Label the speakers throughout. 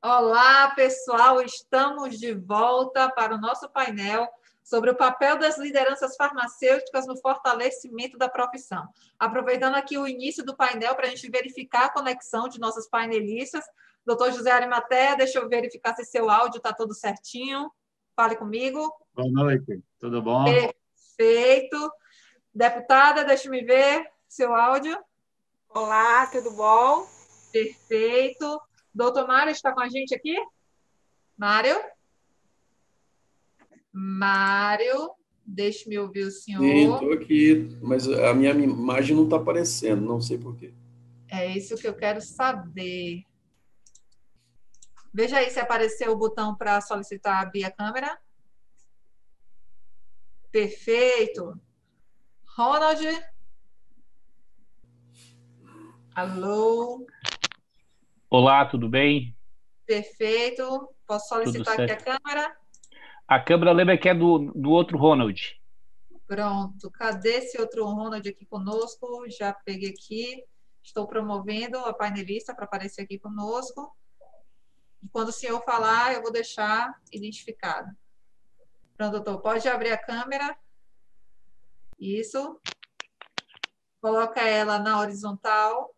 Speaker 1: Olá, pessoal! Estamos de volta para o nosso painel sobre o papel das lideranças farmacêuticas no fortalecimento da profissão. Aproveitando aqui o início do painel para a gente verificar a conexão de nossos painelistas. Doutor José Arimatea, deixa eu verificar se seu áudio está tudo certinho. Fale comigo.
Speaker 2: Boa noite, tudo bom?
Speaker 1: Perfeito. Deputada, deixa eu ver seu áudio.
Speaker 3: Olá, tudo bom?
Speaker 1: Perfeito. Doutor Mário está com a gente aqui? Mário? Mário, deixe-me ouvir o senhor.
Speaker 4: Sim, estou aqui, mas a minha imagem não está aparecendo, não sei por quê.
Speaker 1: É isso que eu quero saber. Veja aí se apareceu o botão para solicitar abrir a câmera. Perfeito. Ronald? Alô?
Speaker 5: Olá, tudo bem?
Speaker 1: Perfeito. Posso solicitar aqui a câmera?
Speaker 5: A câmera, lembra que é do outro Ronald.
Speaker 1: Pronto. Cadê esse outro Ronald aqui conosco? Já peguei aqui. Estou promovendo a painelista para aparecer aqui conosco. E quando o senhor falar, eu vou deixar identificado. Pronto, doutor. Pode abrir a câmera. Isso. Coloca ela na horizontal.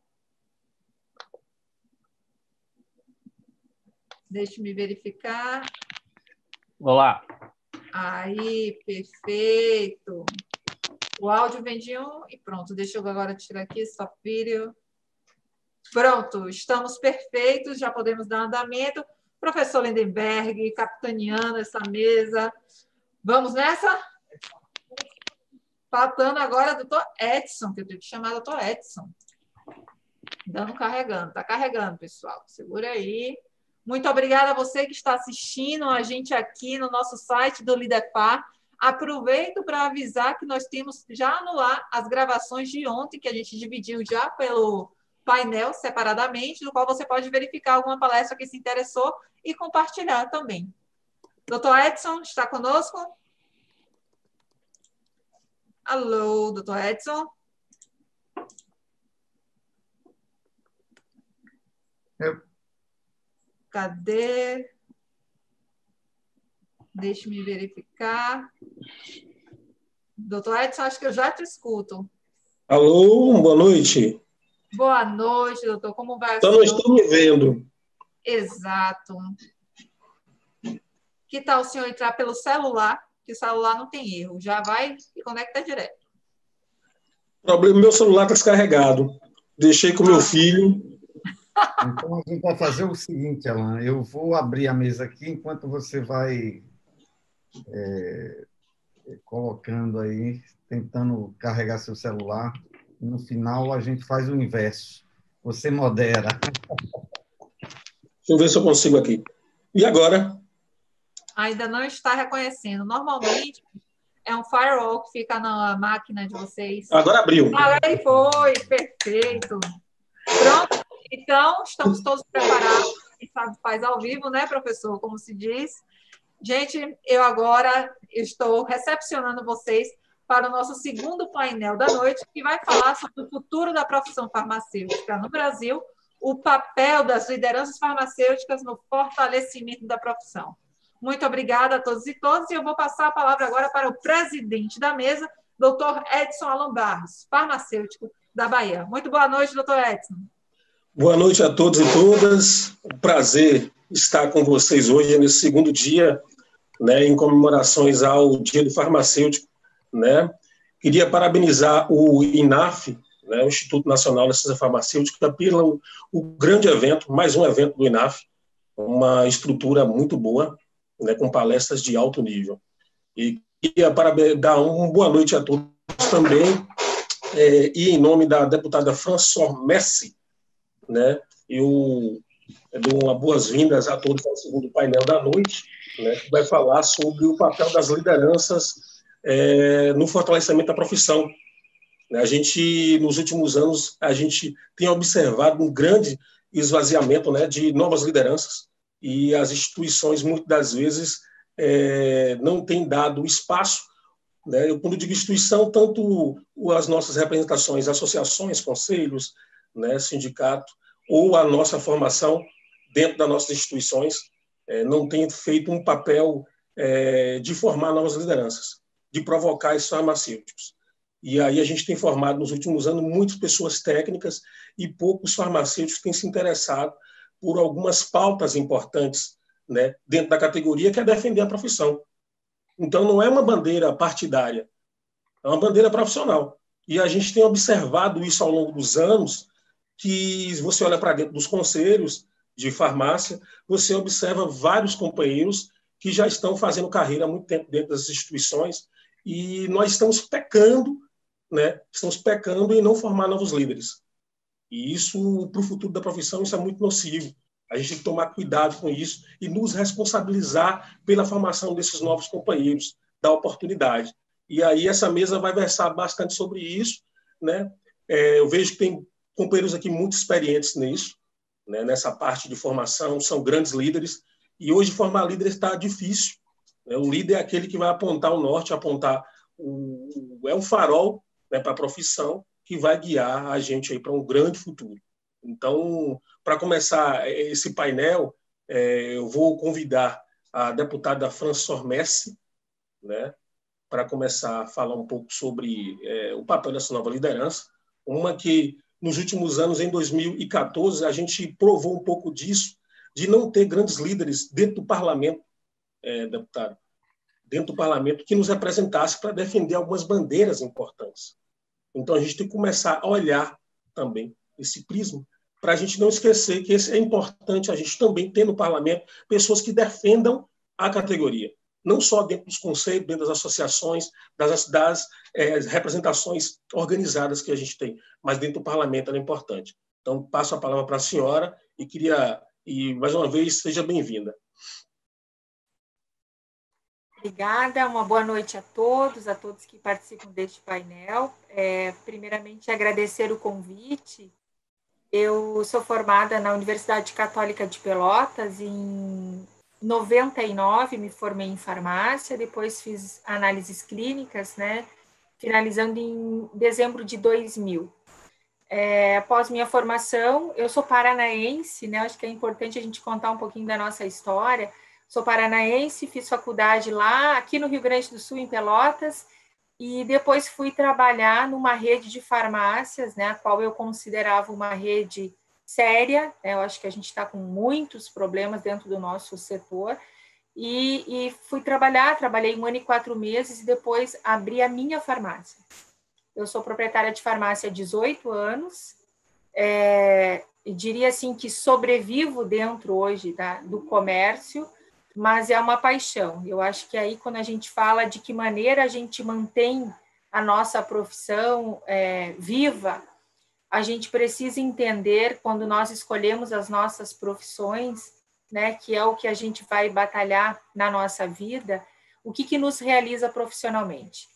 Speaker 1: Deixe-me verificar.
Speaker 5: Olá.
Speaker 1: Aí, perfeito. O áudio vem de um e pronto. Deixa eu agora tirar aqui só vídeo. Pronto, estamos perfeitos, já podemos dar andamento. Professor Lindenberg, capitaneando essa mesa. Vamos nessa? Faltando agora o doutor Edson, que eu tenho que chamar o doutor Edson. Dando carregando. Está carregando, pessoal. Segura aí. Muito obrigada a você que está assistindo a gente aqui no nosso site do Lidepar. Aproveito para avisar que nós temos já no ar as gravações de ontem, que a gente dividiu já pelo painel separadamente, no qual você pode verificar alguma palestra que se interessou e compartilhar também. Doutor Edson, está conosco? Alô, doutor Edson? Cadê? Deixe-me verificar. Doutor Edson, acho que eu já te escuto.
Speaker 6: Alô, boa noite.
Speaker 1: Boa noite, doutor. Como vai?
Speaker 6: Só não estou me vendo.
Speaker 1: Exato. Que tal o senhor entrar pelo celular? Que o celular não tem erro. Já vai e conecta direto.
Speaker 6: Problema, meu celular está descarregado. Deixei com meu filho.
Speaker 2: Então, a gente vai fazer o seguinte, Alan, eu vou abrir a mesa aqui enquanto você vai colocando aí, tentando carregar seu celular. No final, a gente faz o inverso. Você modera.
Speaker 6: Deixa eu ver se eu consigo aqui. E agora?
Speaker 1: Ainda não está reconhecendo. Normalmente, é um firewall que fica na máquina de vocês.
Speaker 6: Agora abriu.
Speaker 1: Aí foi, perfeito. Pronto. Então, estamos todos preparados. Quem sabe faz ao vivo, né, professor? Como se diz. Gente, eu agora estou recepcionando vocês para o nosso segundo painel da noite, que vai falar sobre o futuro da profissão farmacêutica no Brasil, o papel das lideranças farmacêuticas no fortalecimento da profissão. Muito obrigada a todos e todas, e eu vou passar a palavra agora para o presidente da mesa, doutor Edson Alan Barros, farmacêutico da Bahia. Muito boa noite, doutor Edson.
Speaker 6: Boa noite a todos e todas. Um prazer estar com vocês hoje, nesse segundo dia, né, em comemorações ao Dia do Farmacêutico. Né? Queria parabenizar o INAF, né, o Instituto Nacional de Ciência Farmacêutica, pelo o grande evento, mais um evento do INAF, uma estrutura muito boa, né, com palestras de alto nível. E queria dar uma boa noite a todos também, e em nome da deputada François Messi, né, eu dou uma boas-vindas a todos ao segundo painel da noite, né, que vai falar sobre o papel das lideranças no fortalecimento da profissão. A gente, nos últimos anos, a gente tem observado um grande esvaziamento, né, de novas lideranças, e as instituições, muitas das vezes, não têm dado espaço, né, quando digo instituição, tanto as nossas representações, associações, conselhos, né, sindicato, ou a nossa formação, dentro das nossas instituições, não tem feito um papel de formar novas lideranças, de provocar esses farmacêuticos. E aí a gente tem formado, nos últimos anos, muitas pessoas técnicas e poucos farmacêuticos têm se interessado por algumas pautas importantes, né, dentro da categoria, que é defender a profissão. Então, não é uma bandeira partidária, é uma bandeira profissional. E a gente tem observado isso ao longo dos anos, que você olha para dentro dos conselhos de farmácia, você observa vários companheiros que já estão fazendo carreira há muito tempo dentro das instituições, e nós estamos pecando, né? Estamos pecando em não formar novos líderes. E isso, para o futuro da profissão, isso é muito nocivo. A gente tem que tomar cuidado com isso e nos responsabilizar pela formação desses novos companheiros, da oportunidade. E aí essa mesa vai versar bastante sobre isso, né? Eu vejo que tem companheiros aqui muito experientes nisso, né? Nessa parte de formação, são grandes líderes, e hoje formar líderes está difícil. Né? O líder é aquele que vai apontar o norte, apontar o farol, né, para a profissão, que vai guiar a gente aí para um grande futuro. Então, para começar esse painel, eu vou convidar a deputada França Ormessi, né, para começar a falar um pouco sobre o papel dessa nova liderança, uma que, nos últimos anos, em 2014, a gente provou um pouco disso, de não ter grandes líderes dentro do parlamento, deputado, dentro do parlamento, que nos representasse para defender algumas bandeiras importantes. Então, a gente tem que começar a olhar também esse prisma, para a gente não esquecer que é importante a gente também ter no parlamento pessoas que defendam a categoria, não só dentro dos conselhos, dentro das associações, das representações organizadas que a gente tem, mas dentro do parlamento ela é importante. Então, passo a palavra para a senhora e mais uma vez, seja bem-vinda.
Speaker 3: Obrigada, uma boa noite a todos que participam deste painel. Primeiramente, agradecer o convite. Eu sou formada na Universidade Católica de Pelotas, em 99 me formei em farmácia, depois fiz análises clínicas, né, finalizando em dezembro de 2000. Após minha formação, eu sou paranaense, né, acho que é importante a gente contar um pouquinho da nossa história. Sou paranaense, fiz faculdade lá, aqui no Rio Grande do Sul, em Pelotas, e depois fui trabalhar numa rede de farmácias, né, a qual eu considerava uma rede séria, né, eu acho que a gente está com muitos problemas dentro do nosso setor, e fui trabalhei 1 ano e 4 meses, e depois abri a minha farmácia. Eu sou proprietária de farmácia há 18 anos, e diria assim que sobrevivo dentro hoje do comércio, mas é uma paixão. Eu acho que aí, quando a gente fala de que maneira a gente mantém a nossa profissão viva, a gente precisa entender, quando nós escolhemos as nossas profissões, né, que é o que a gente vai batalhar na nossa vida, o que nos realiza profissionalmente.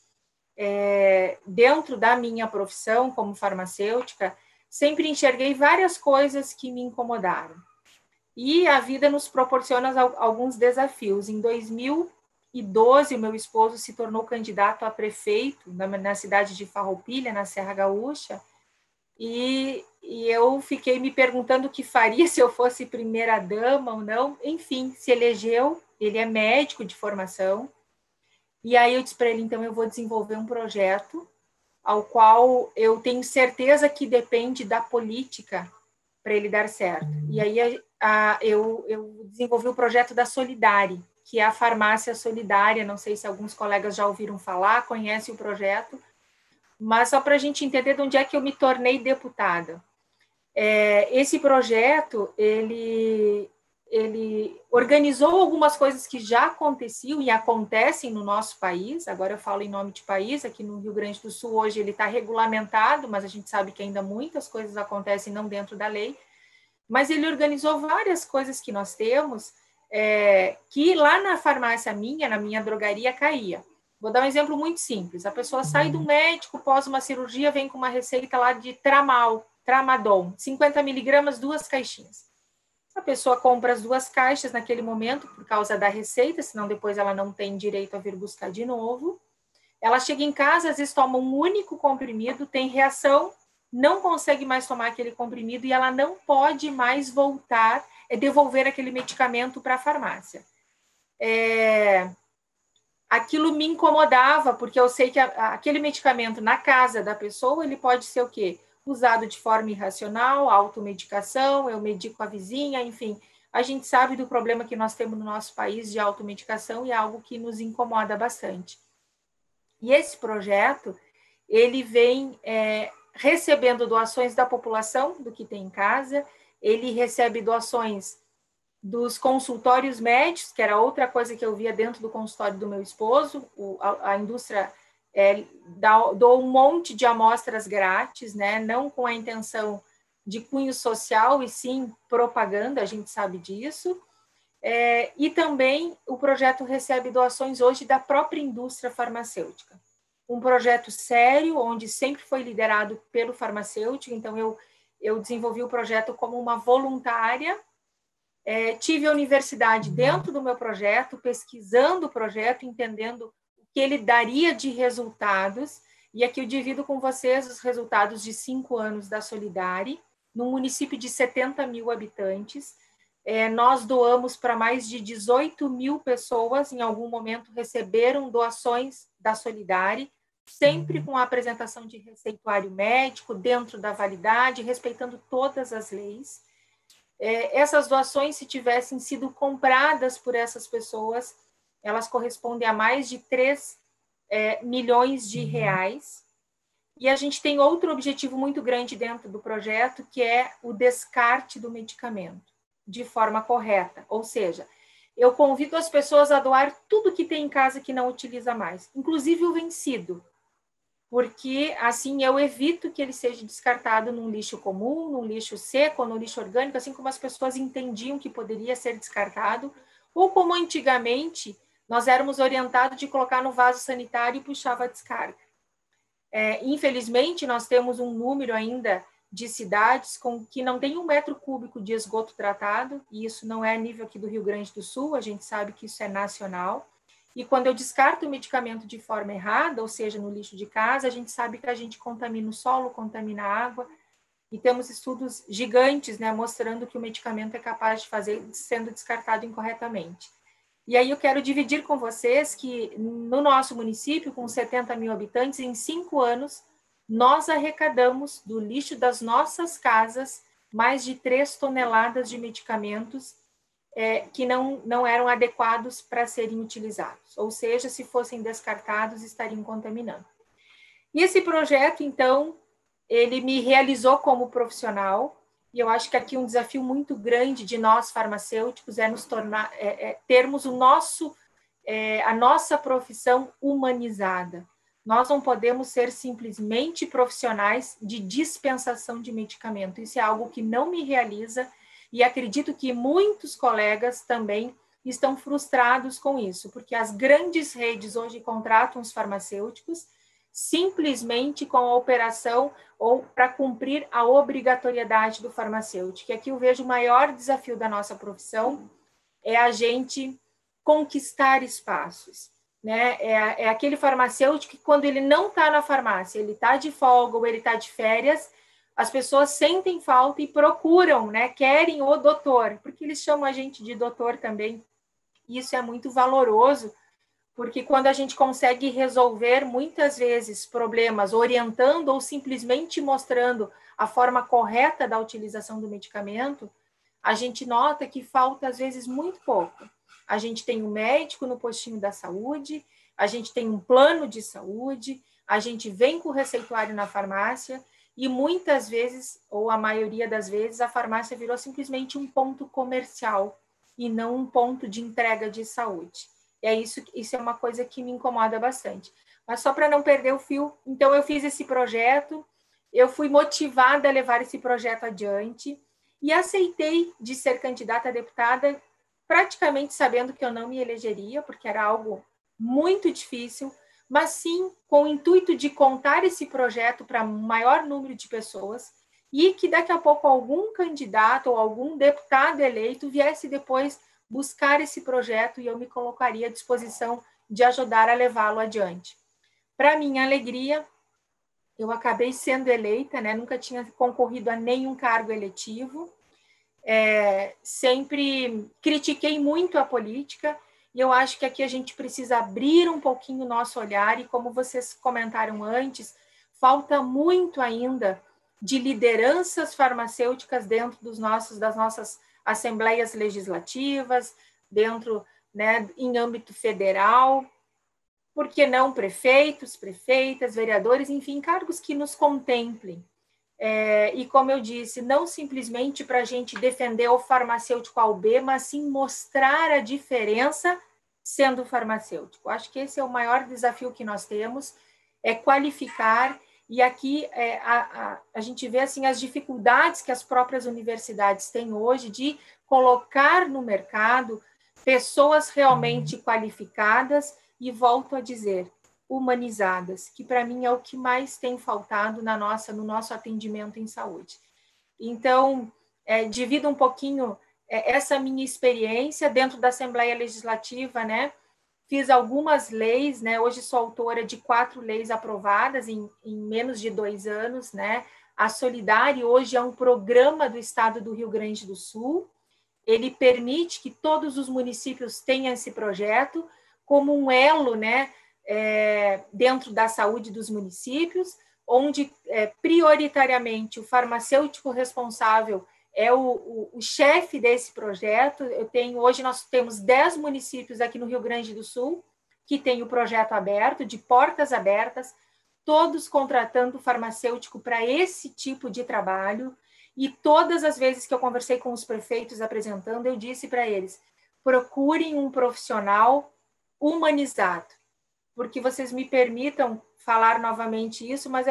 Speaker 3: Dentro da minha profissão como farmacêutica, sempre enxerguei várias coisas que me incomodaram. E a vida nos proporciona alguns desafios. Em 2012, o meu esposo se tornou candidato a prefeito na cidade de Farroupilha, na Serra Gaúcha, e eu fiquei me perguntando o que faria se eu fosse primeira-dama ou não. Enfim, se elegeu, ele é médico de formação, e aí eu disse para ele, então eu vou desenvolver um projeto ao qual eu tenho certeza que depende da política para ele dar certo. E aí eu desenvolvi o projeto da Solidari, que é a farmácia solidária. Não sei se alguns colegas já ouviram falar, conhecem o projeto, mas só para a gente entender de onde é que eu me tornei deputada. Esse projeto, ele organizou algumas coisas que já aconteciam e acontecem no nosso país. Agora eu falo em nome de país. Aqui no Rio Grande do Sul, hoje, ele está regulamentado, mas a gente sabe que ainda muitas coisas acontecem não dentro da lei. Mas ele organizou várias coisas que nós temos, que lá na farmácia na minha drogaria, caía. Vou dar um exemplo muito simples. A pessoa sai do médico, pós uma cirurgia, vem com uma receita lá de Tramadol, 50 miligramas, 2 caixinhas. A pessoa compra as 2 caixas naquele momento por causa da receita, senão depois ela não tem direito a vir buscar de novo. Ela chega em casa, às vezes toma um único comprimido, tem reação, não consegue mais tomar aquele comprimido e ela não pode mais voltar, devolver aquele medicamento para a farmácia. Aquilo me incomodava, porque eu sei que aquele medicamento na casa da pessoa, ele pode ser o quê? Usado de forma irracional, automedicação, eu medico a vizinha, enfim. A gente sabe do problema que nós temos no nosso país de automedicação e é algo que nos incomoda bastante. E esse projeto, ele vem recebendo doações da população, do que tem em casa, ele recebe doações dos consultórios médicos, que era outra coisa que eu via dentro do consultório do meu esposo, a indústria doou um monte de amostras grátis, né? Não com a intenção de cunho social, e sim propaganda, a gente sabe disso. E também o projeto recebe doações hoje da própria indústria farmacêutica. Um projeto sério, onde sempre foi liderado pelo farmacêutico, então eu desenvolvi o projeto como uma voluntária. Tive a universidade dentro do meu projeto, pesquisando o projeto, entendendo o que ele daria de resultados, e aqui eu divido com vocês os resultados de 5 anos da Solidari, num município de 70 mil habitantes. Nós doamos para mais de 18 mil pessoas, em algum momento receberam doações da Solidari, sempre com a apresentação de receituário médico, dentro da validade, respeitando todas as leis. Essas doações, se tivessem sido compradas por essas pessoas, elas correspondem a mais de 3 milhões de reais. E a gente tem outro objetivo muito grande dentro do projeto, que é o descarte do medicamento, de forma correta. Ou seja, eu convido as pessoas a doar tudo que tem em casa que não utiliza mais, inclusive o vencido, porque assim eu evito que ele seja descartado num lixo comum, num lixo seco, ou no lixo orgânico, assim como as pessoas entendiam que poderia ser descartado, ou como antigamente nós éramos orientados de colocar no vaso sanitário e puxava a descarga. Infelizmente, nós temos um número ainda de cidades que não tem 1 metro cúbico de esgoto tratado, e isso não é a nível aqui do Rio Grande do Sul, a gente sabe que isso é nacional. E quando eu descarto o medicamento de forma errada, ou seja, no lixo de casa, a gente sabe que a gente contamina o solo, contamina a água, e temos estudos gigantes, né, mostrando que o medicamento é capaz de fazer sendo descartado incorretamente. E aí eu quero dividir com vocês que no nosso município, com 70 mil habitantes, em 5 anos, nós arrecadamos do lixo das nossas casas mais de 3 toneladas de medicamentos que não eram adequados para serem utilizados, ou seja, se fossem descartados, estariam contaminando. E esse projeto, então, ele me realizou como profissional, e eu acho que aqui um desafio muito grande de nós farmacêuticos é nos tornar, termos a nossa profissão humanizada. Nós não podemos ser simplesmente profissionais de dispensação de medicamento, isso é algo que não me realiza, e acredito que muitos colegas também estão frustrados com isso, porque as grandes redes hoje contratam os farmacêuticos simplesmente com a operação ou para cumprir a obrigatoriedade do farmacêutico. E aqui eu vejo o maior desafio da nossa profissão é a gente conquistar espaços, né? É aquele farmacêutico que quando ele não está na farmácia, ele está de folga ou ele está de férias, as pessoas sentem falta e procuram, né? Querem o doutor, porque eles chamam a gente de doutor também. Isso é muito valoroso, porque quando a gente consegue resolver muitas vezes problemas orientando ou simplesmente mostrando a forma correta da utilização do medicamento, a gente nota que falta às vezes muito pouco. A gente tem um médico no postinho da saúde, a gente tem um plano de saúde, a gente vem com o receituário na farmácia, e muitas vezes, ou a maioria das vezes, a farmácia virou simplesmente um ponto comercial e não um ponto de entrega de saúde. Isso é uma coisa que me incomoda bastante. Mas só para não perder o fio, então eu fiz esse projeto, eu fui motivada a levar esse projeto adiante e aceitei de ser candidata a deputada, praticamente sabendo que eu não me elegeria, porque era algo muito difícil, mas sim com o intuito de contar esse projeto para um maior número de pessoas e que daqui a pouco algum candidato ou algum deputado eleito viesse depois buscar esse projeto e eu me colocaria à disposição de ajudar a levá-lo adiante. Para minha alegria, eu acabei sendo eleita, né? Nunca tinha concorrido a nenhum cargo eletivo sempre critiquei muito a política, e eu acho que aqui a gente precisa abrir um pouquinho o nosso olhar, e como vocês comentaram antes, falta muito ainda de lideranças farmacêuticas dentro das nossas assembleias legislativas, dentro, né, em âmbito federal, por que não prefeitos, prefeitas, vereadores, enfim, cargos que nos contemplem. E como eu disse, não simplesmente para a gente defender o farmacêutico A ou B, mas sim mostrar a diferença sendo farmacêutico. Acho que esse é o maior desafio que nós temos, é qualificar, e aqui a gente vê assim, as dificuldades que as próprias universidades têm hoje de colocar no mercado pessoas realmente qualificadas, e volto a dizer, humanizadas, que para mim é o que mais tem faltado no nosso atendimento em saúde. Então, divido um pouquinho essa minha experiência dentro da Assembleia Legislativa, né? Fiz algumas leis, né? Hoje sou autora de 4 leis aprovadas em menos de 2 anos, né? A Solidária hoje é um programa do Estado do Rio Grande do Sul. Ele permite que todos os municípios tenham esse projeto como um elo, né? Dentro da saúde dos municípios, onde prioritariamente o farmacêutico responsável é o chefe desse projeto. Hoje nós temos 10 municípios aqui no Rio Grande do Sul que tem o projeto aberto, de portas abertas, todos contratando farmacêutico para esse tipo de trabalho, e todas as vezes que eu conversei com os prefeitos apresentando, eu disse para eles, procurem um profissional humanizado, porque vocês me permitam falar novamente isso, mas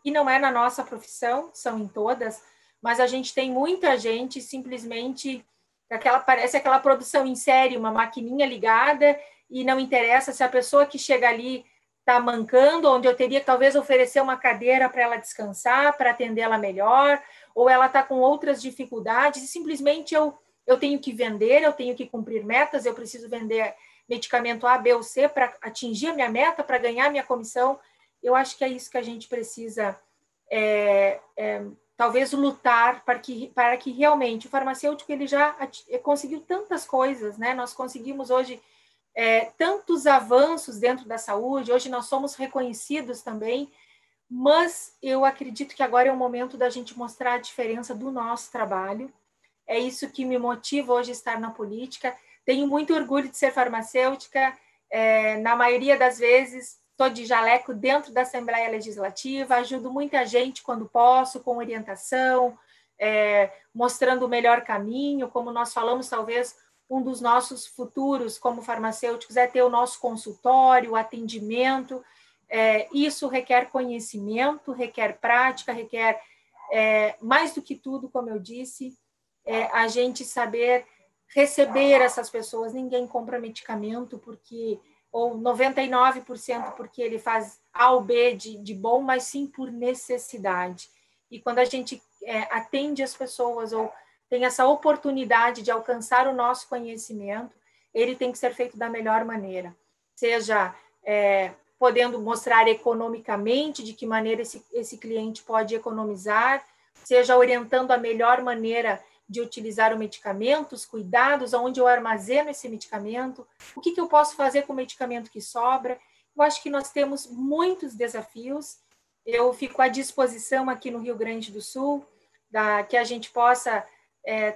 Speaker 3: e não é na nossa profissão, são em todas, mas a gente tem muita gente simplesmente, parece aquela produção em série, uma maquininha ligada, e não interessa se a pessoa que chega ali está mancando, onde eu teria que talvez oferecer uma cadeira para ela descansar, para atendê-la melhor, ou ela está com outras dificuldades, e simplesmente eu tenho que vender, eu tenho que cumprir metas, eu preciso vender medicamento A, B ou C para atingir a minha meta, para ganhar a minha comissão. Eu acho que é isso que a gente precisa, talvez, lutar para que realmente o farmacêutico ele já conseguiu tantas coisas, né? Nós conseguimos hoje tantos avanços dentro da saúde, hoje nós somos reconhecidos também, mas eu acredito que agora é o momento da gente mostrar a diferença do nosso trabalho. É isso que me motiva hoje a estar na política. Tenho muito orgulho de ser farmacêutica, na maioria das vezes estou de jaleco dentro da Assembleia Legislativa, ajudo muita gente quando posso, com orientação, mostrando o melhor caminho, como nós falamos, talvez um dos nossos futuros como farmacêuticos é ter o nosso consultório, atendimento. Isso requer conhecimento, requer prática, requer, mais do que tudo, como eu disse, a gente saber receber essas pessoas. Ninguém compra medicamento ou 99% porque ele faz A ou B de bom, mas sim por necessidade. E quando a gente atende as pessoas ou tem essa oportunidade de alcançar o nosso conhecimento, ele tem que ser feito da melhor maneira, seja podendo mostrar economicamente de que maneira esse cliente pode economizar, seja orientando a melhor maneira de utilizar o medicamento, os cuidados, onde eu armazeno esse medicamento, o que eu posso fazer com o medicamento que sobra. Eu acho que nós temos muitos desafios. Eu fico à disposição aqui no Rio Grande do Sul, que a gente possa,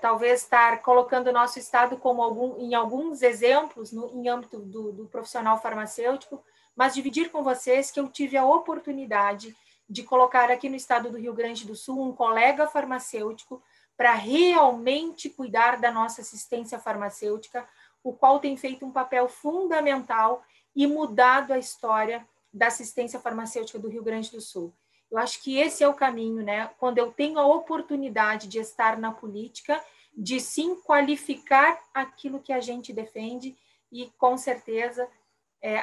Speaker 3: talvez, estar colocando o nosso estado em alguns exemplos em âmbito do profissional farmacêutico, mas dividir com vocês que eu tive a oportunidade de colocar aqui no estado do Rio Grande do Sul um colega farmacêutico para realmente cuidar da nossa assistência farmacêutica, o qual tem feito um papel fundamental e mudado a história da assistência farmacêutica do Rio Grande do Sul. Eu acho que esse é o caminho, né? Quando eu tenho a oportunidade de estar na política, de sim qualificar aquilo que a gente defende, e com certeza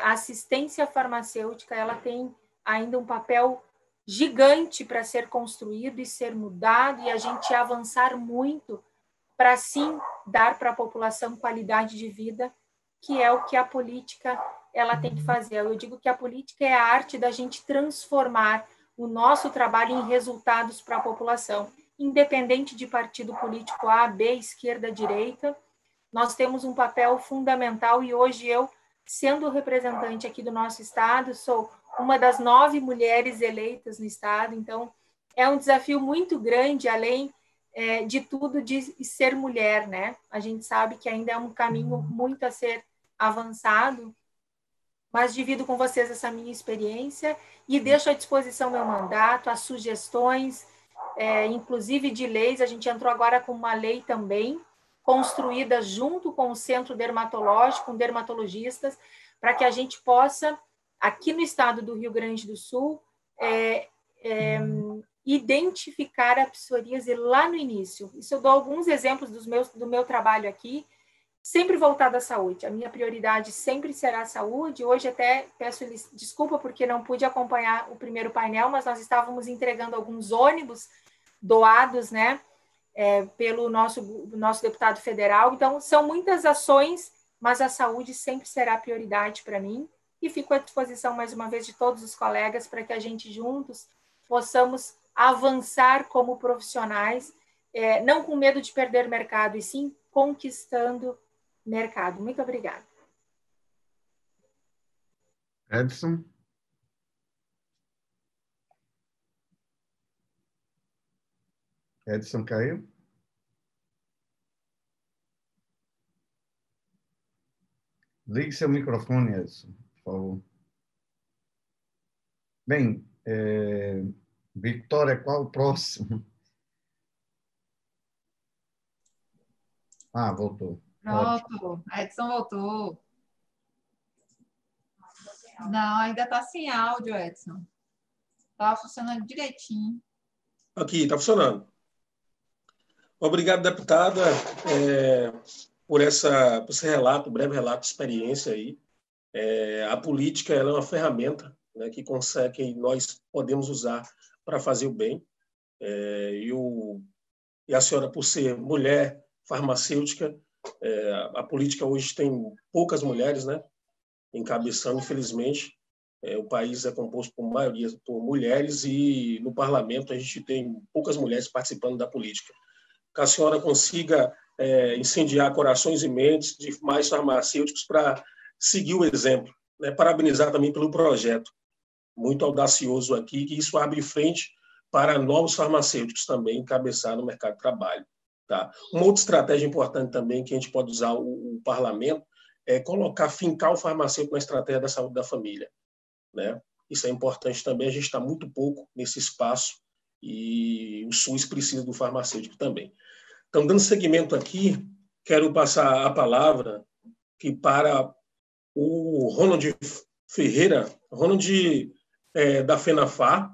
Speaker 3: a assistência farmacêutica ela tem ainda um papel gigante para ser construído e ser mudado, e a gente avançar muito para, sim, dar para a população qualidade de vida, que é o que a política ela tem que fazer. Eu digo que a política é a arte da gente transformar o nosso trabalho em resultados para a população. independente de partido político A, B, esquerda, direita. Nós temos um papel fundamental e hoje eu, sendo representante aqui do nosso estado, sou uma das 9 mulheres eleitas no estado, então é um desafio muito grande, além de tudo, de ser mulher, né? A gente sabe que ainda é um caminho muito a ser avançado, mas divido com vocês essa minha experiência e deixo à disposição meu mandato, as sugestões, inclusive de leis. A gente entrou agora com uma lei também, construída junto com o Centro Dermatológico, com dermatologistas, para que a gente possa, aqui no estado do Rio Grande do Sul, identificar a psoríase lá no início. Isso eu dou alguns exemplos do meu trabalho aqui, sempre voltado à saúde. A minha prioridade sempre será a saúde. Hoje até peço desculpa porque não pude acompanhar o primeiro painel, mas nós estávamos entregando alguns ônibus doados, né, pelo nosso deputado federal. Então, são muitas ações, mas a saúde sempre será prioridade para mim. E fico à disposição, mais uma vez, de todos os colegas para que a gente juntos possamos avançar como profissionais, não com medo de perder mercado, e sim conquistando mercado. Muito obrigada.
Speaker 2: Edson? Edson caiu? Ligue seu microfone, Edson, por favor. Bem, Victoria, qual o próximo? Ah, voltou.
Speaker 1: Pronto, a Edson voltou. Não, ainda está sem áudio, Edson. Estava funcionando direitinho.
Speaker 6: Aqui, está funcionando. Obrigado, deputada, por esse relato, breve relato de experiência aí. A política ela é uma ferramenta, né, que nós podemos usar para fazer o bem. E a senhora, por ser mulher farmacêutica, a política hoje tem poucas mulheres, né, encabeçando, infelizmente. O país é composto por maioria por mulheres e no parlamento a gente tem poucas mulheres participando da política. Que a senhora consiga incendiar corações e mentes de mais farmacêuticos para seguir o exemplo, né? Parabenizar também pelo projeto, muito audacioso aqui, que isso abre frente para novos farmacêuticos também encabeçar no mercado de trabalho. Tá? Uma outra estratégia importante também que a gente pode usar o parlamento é fincar o farmacêutico na estratégia da saúde da família, né? Isso é importante também, a gente está muito pouco nesse espaço e o SUS precisa do farmacêutico também. Então, dando seguimento aqui, quero passar a palavra para o Ronald Ferreira, Ronald da FENAFAR.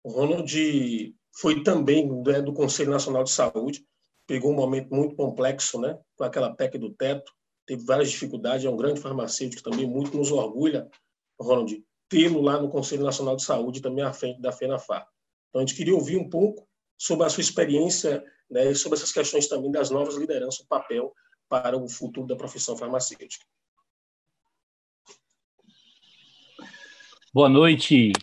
Speaker 6: O Ronald foi também do Conselho Nacional de Saúde, pegou um momento muito complexo, né, com aquela PEC do teto, teve várias dificuldades, é um grande farmacêutico também, muito nos orgulha, Ronald, tê-lo lá no Conselho Nacional de Saúde, também à frente da FENAFAR. Então, a gente queria ouvir um pouco sobre a sua experiência, né, e sobre essas questões também das novas lideranças, o papel para o futuro da profissão farmacêutica.
Speaker 5: Boa noite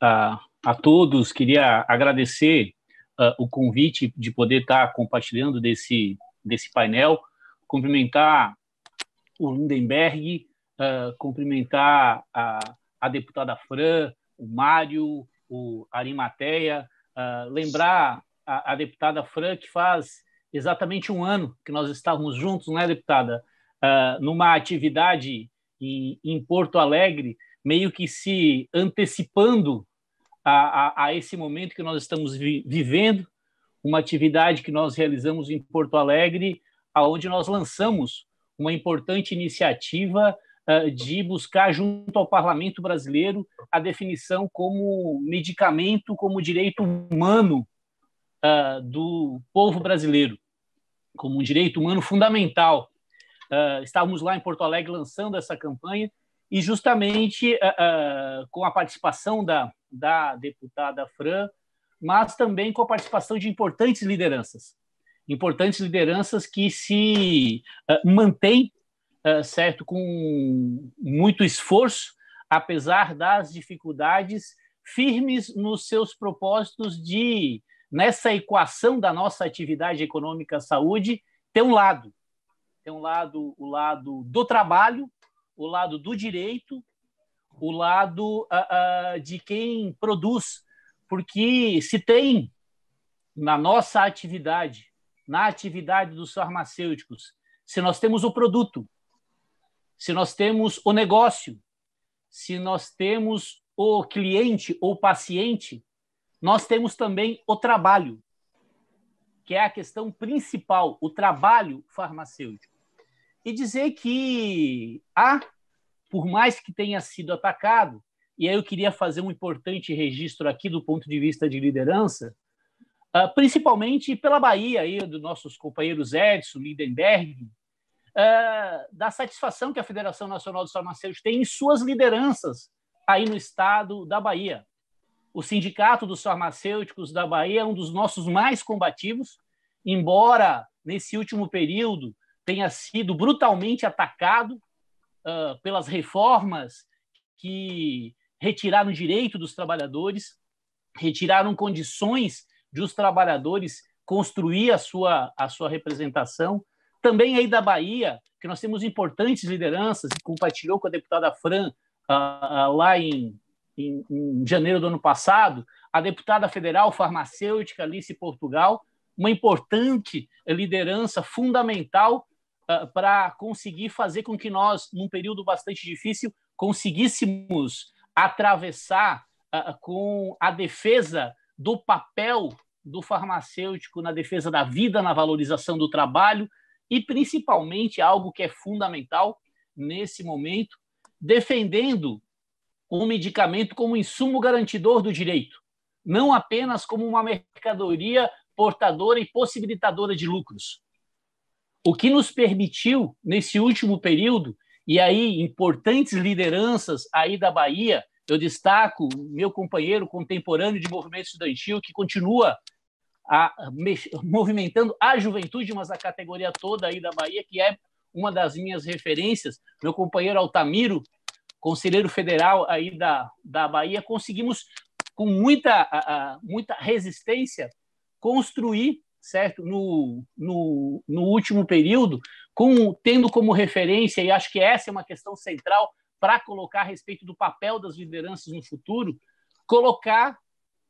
Speaker 5: a todos. Queria agradecer o convite de poder estar compartilhando desse painel, cumprimentar o Lindenberg, cumprimentar a deputada Fran, o Mário, o Arimateia, lembrar a deputada Fran que faz exatamente um ano que nós estávamos juntos, não é, deputada? Numa atividade em Porto Alegre, meio que se antecipando a esse momento que nós estamos vivendo, uma atividade que nós realizamos em Porto Alegre, onde nós lançamos uma importante iniciativa de buscar junto ao Parlamento brasileiro a definição como medicamento, como direito humano do povo brasileiro, como um direito humano fundamental. Estávamos lá em Porto Alegre lançando essa campanha e justamente com a participação da deputada Fran, mas também com a participação de importantes lideranças que se mantêm, certo, com muito esforço, apesar das dificuldades, firmes nos seus propósitos de nessa equação da nossa atividade econômica saúde, tem um lado. Tem um lado, o lado do trabalho, o lado do direito, o lado de quem produz. Porque se tem na nossa atividade, na atividade dos farmacêuticos, se nós temos o produto, se nós temos o negócio, se nós temos o cliente ou paciente, nós temos também o trabalho, que é a questão principal, o trabalho farmacêutico. E dizer que por mais que tenha sido atacado, e aí eu queria fazer um importante registro aqui do ponto de vista de liderança, principalmente pela Bahia, aí, dos nossos companheiros Edson, Lindenberg, da satisfação que a Federação Nacional dos Farmacêuticos tem em suas lideranças aí no estado da Bahia. O Sindicato dos Farmacêuticos da Bahia é um dos nossos mais combativos, embora nesse último período tenha sido brutalmente atacado pelas reformas que retiraram direito dos trabalhadores, retiraram condições de os trabalhadores construir a sua representação. Também aí da Bahia, que nós temos importantes lideranças, que compartilhou com a deputada Fran lá em janeiro do ano passado, a deputada federal farmacêutica Alice Portugal, uma importante liderança fundamental para conseguir fazer com que nós, num período bastante difícil, conseguíssemos atravessar com a defesa do papel do farmacêutico na defesa da vida, na valorização do trabalho e, principalmente, algo que é fundamental nesse momento, defendendo o medicamento como insumo garantidor do direito, não apenas como uma mercadoria portadora e possibilitadora de lucros. O que nos permitiu, nesse último período, e aí importantes lideranças aí da Bahia, eu destaco meu companheiro contemporâneo de movimento estudantil, que continua movimentando a juventude, mas a categoria toda aí da Bahia, que é uma das minhas referências, meu companheiro Altamiro, conselheiro federal aí da Bahia, conseguimos, com muita resistência, construir, certo, no último período, tendo como referência, e acho que essa é uma questão central para colocar a respeito do papel das lideranças no futuro, colocar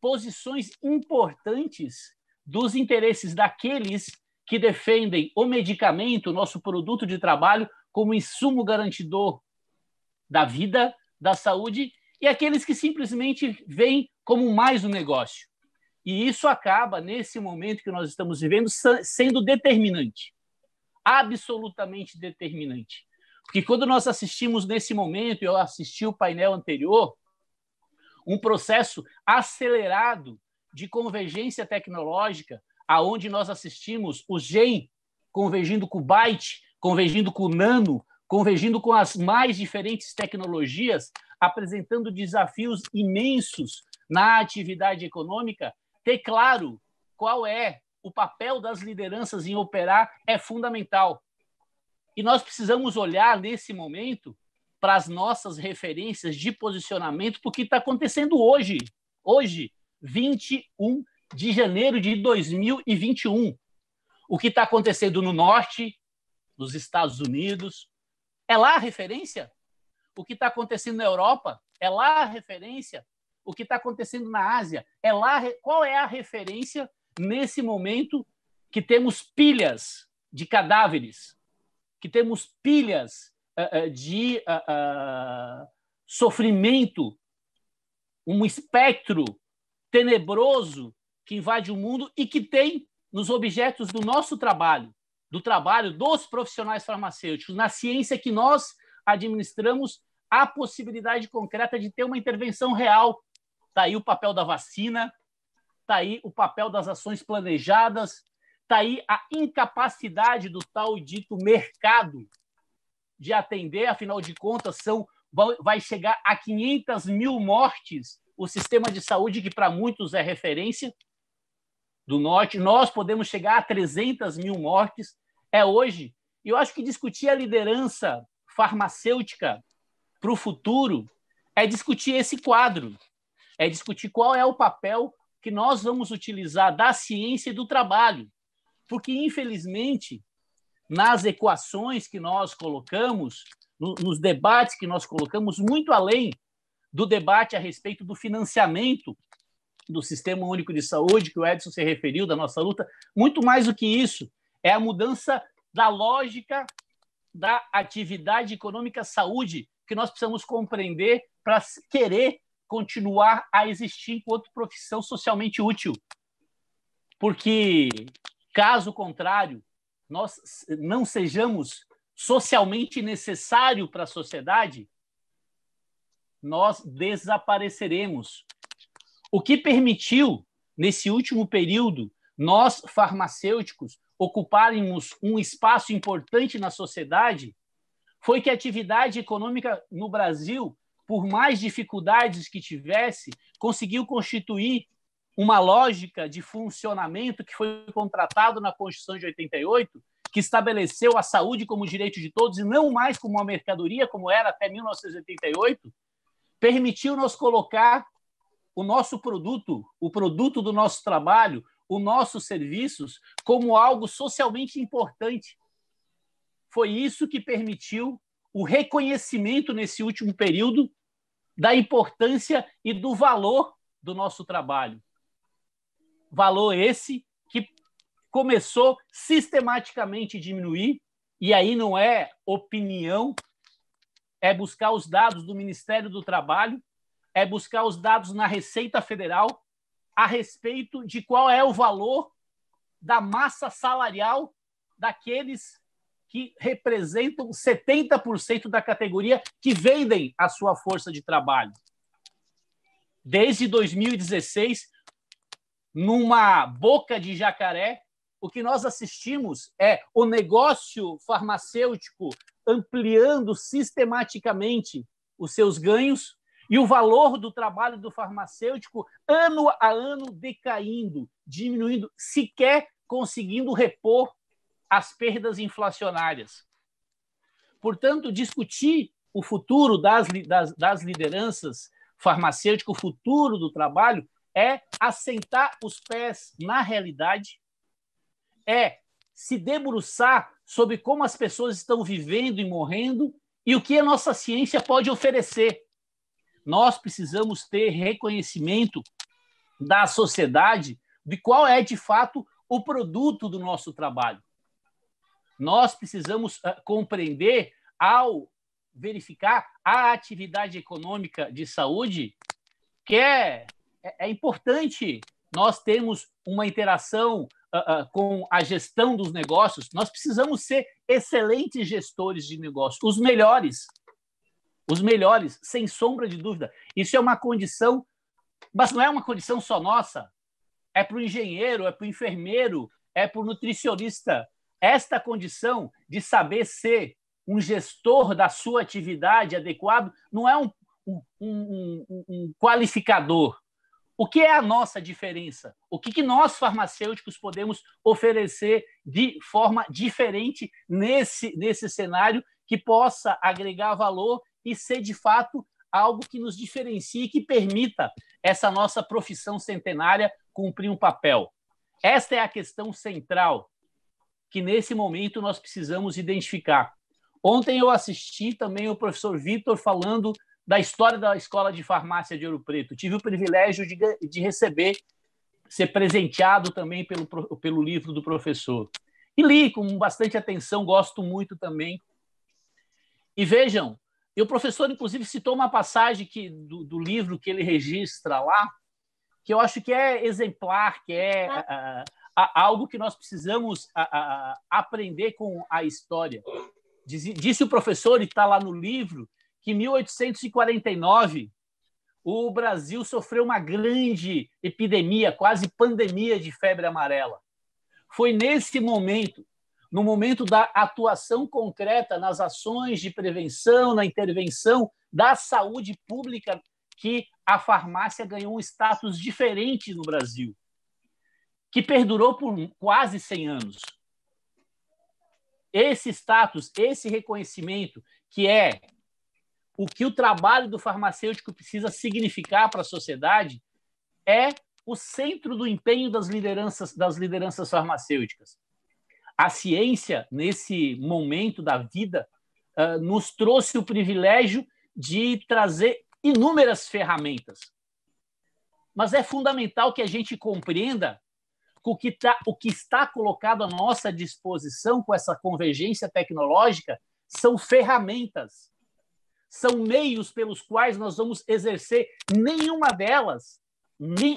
Speaker 5: posições importantes dos interesses daqueles que defendem o medicamento, o nosso produto de trabalho, como insumo garantidor da vida, da saúde, e aqueles que simplesmente veem como mais um negócio. E isso acaba, nesse momento que nós estamos vivendo, sendo determinante, absolutamente determinante. Porque quando nós assistimos nesse momento, eu assisti o painel anterior, um processo acelerado de convergência tecnológica, aonde nós assistimos o GEM convergindo com o byte, convergindo com o nano, convergindo com as mais diferentes tecnologias, apresentando desafios imensos na atividade econômica. Ter claro qual é o papel das lideranças em operar é fundamental. E nós precisamos olhar, nesse momento, para as nossas referências de posicionamento, porque está acontecendo hoje, 21 de janeiro de 2021. O que está acontecendo no norte, dos Estados Unidos, é lá a referência? O que está acontecendo na Europa, é lá a referência? O que está acontecendo na Ásia, é lá? Qual é a referência nesse momento que temos pilhas de cadáveres, que temos pilhas de sofrimento, um espectro tenebroso que invade o mundo e que tem nos objetos do nosso trabalho, do trabalho dos profissionais farmacêuticos, na ciência que nós administramos, a possibilidade concreta de ter uma intervenção real. Está aí o papel da vacina, está aí o papel das ações planejadas, está aí a incapacidade do tal dito mercado de atender, afinal de contas, vai chegar a 500 mil mortes o sistema de saúde, que para muitos é referência do norte. Nós podemos chegar a 300 mil mortes, é hoje. E eu acho que discutir a liderança farmacêutica para o futuro é discutir esse quadro, é discutir qual é o papel que nós vamos utilizar da ciência e do trabalho, porque, infelizmente, nas equações que nós colocamos, nos debates que nós colocamos, muito além do debate a respeito do financiamento do Sistema Único de Saúde, que o Edson se referiu, da nossa luta, muito mais do que isso, é a mudança da lógica da atividade econômica saúde que nós precisamos compreender para querer continuar a existir enquanto profissão socialmente útil. Porque, caso contrário, nós não sejamos socialmente necessário para a sociedade, nós desapareceremos. O que permitiu, nesse último período, nós, farmacêuticos, ocuparmos um espaço importante na sociedade, foi que a atividade econômica no Brasil, por mais dificuldades que tivesse, conseguiu constituir uma lógica de funcionamento que foi contratado na Constituição de 88, que estabeleceu a saúde como direito de todos e não mais como uma mercadoria, como era até 1988, permitiu nos colocar o nosso produto, o produto do nosso trabalho, os nossos serviços, como algo socialmente importante. Foi isso que permitiu o reconhecimento, nesse último período, da importância e do valor do nosso trabalho. Valor esse que começou sistematicamente a diminuir, e aí não é opinião, é buscar os dados do Ministério do Trabalho, é buscar os dados na Receita Federal a respeito de qual é o valor da massa salarial daqueles que representam 70% da categoria que vendem a sua força de trabalho. Desde 2016, numa boca de jacaré, o que nós assistimos é o negócio farmacêutico ampliando sistematicamente os seus ganhos e o valor do trabalho do farmacêutico, ano a ano, decaindo, diminuindo, sequer conseguindo repor as perdas inflacionárias. Portanto, discutir o futuro das lideranças farmacêuticas, o futuro do trabalho, é assentar os pés na realidade, é se debruçar sobre como as pessoas estão vivendo e morrendo e o que a nossa ciência pode oferecer. Nós precisamos ter reconhecimento da sociedade de qual é, de fato, o produto do nosso trabalho. Nós precisamos compreender, ao verificar a atividade econômica de saúde, que é importante nós termos uma interação com a gestão dos negócios. Nós precisamos ser excelentes gestores de negócios, os melhores, sem sombra de dúvida. Isso é uma condição, mas não é uma condição só nossa, é para o engenheiro, é para o enfermeiro, é para o nutricionista. Esta condição de saber ser um gestor da sua atividade adequado não é um qualificador. O que é a nossa diferença? O que nós, farmacêuticos, podemos oferecer de forma diferente nesse cenário que possa agregar valor e ser, de fato, algo que nos diferencie e que permita essa nossa profissão centenária cumprir um papel? Esta é a questão central que, nesse momento, nós precisamos identificar. Ontem eu assisti também o professor Vitor falando da história da Escola de Farmácia de Ouro Preto. Tive o privilégio de receber, ser presenteado também pelo livro do professor. E li com bastante atenção, gosto muito também. E vejam, e o professor, inclusive, citou uma passagem do livro que ele registra lá, que eu acho que é exemplar, que é algo que nós precisamos aprender com a história. Disse o professor, e está lá no livro, que em 1849 o Brasil sofreu uma grande epidemia, quase pandemia de febre amarela. Foi nesse momento, no momento da atuação concreta nas ações de prevenção, na intervenção da saúde pública, que a farmácia ganhou um status diferente no Brasil, que perdurou por quase 100 anos. Esse status, esse reconhecimento, que é o que o trabalho do farmacêutico precisa significar para a sociedade, é o centro do empenho das lideranças farmacêuticas. A ciência, nesse momento da vida, nos trouxe o privilégio de trazer inúmeras ferramentas. Mas é fundamental que a gente compreenda que o que está colocado à nossa disposição com essa convergência tecnológica são ferramentas, são meios pelos quais nós vamos exercer. Nenhuma delas,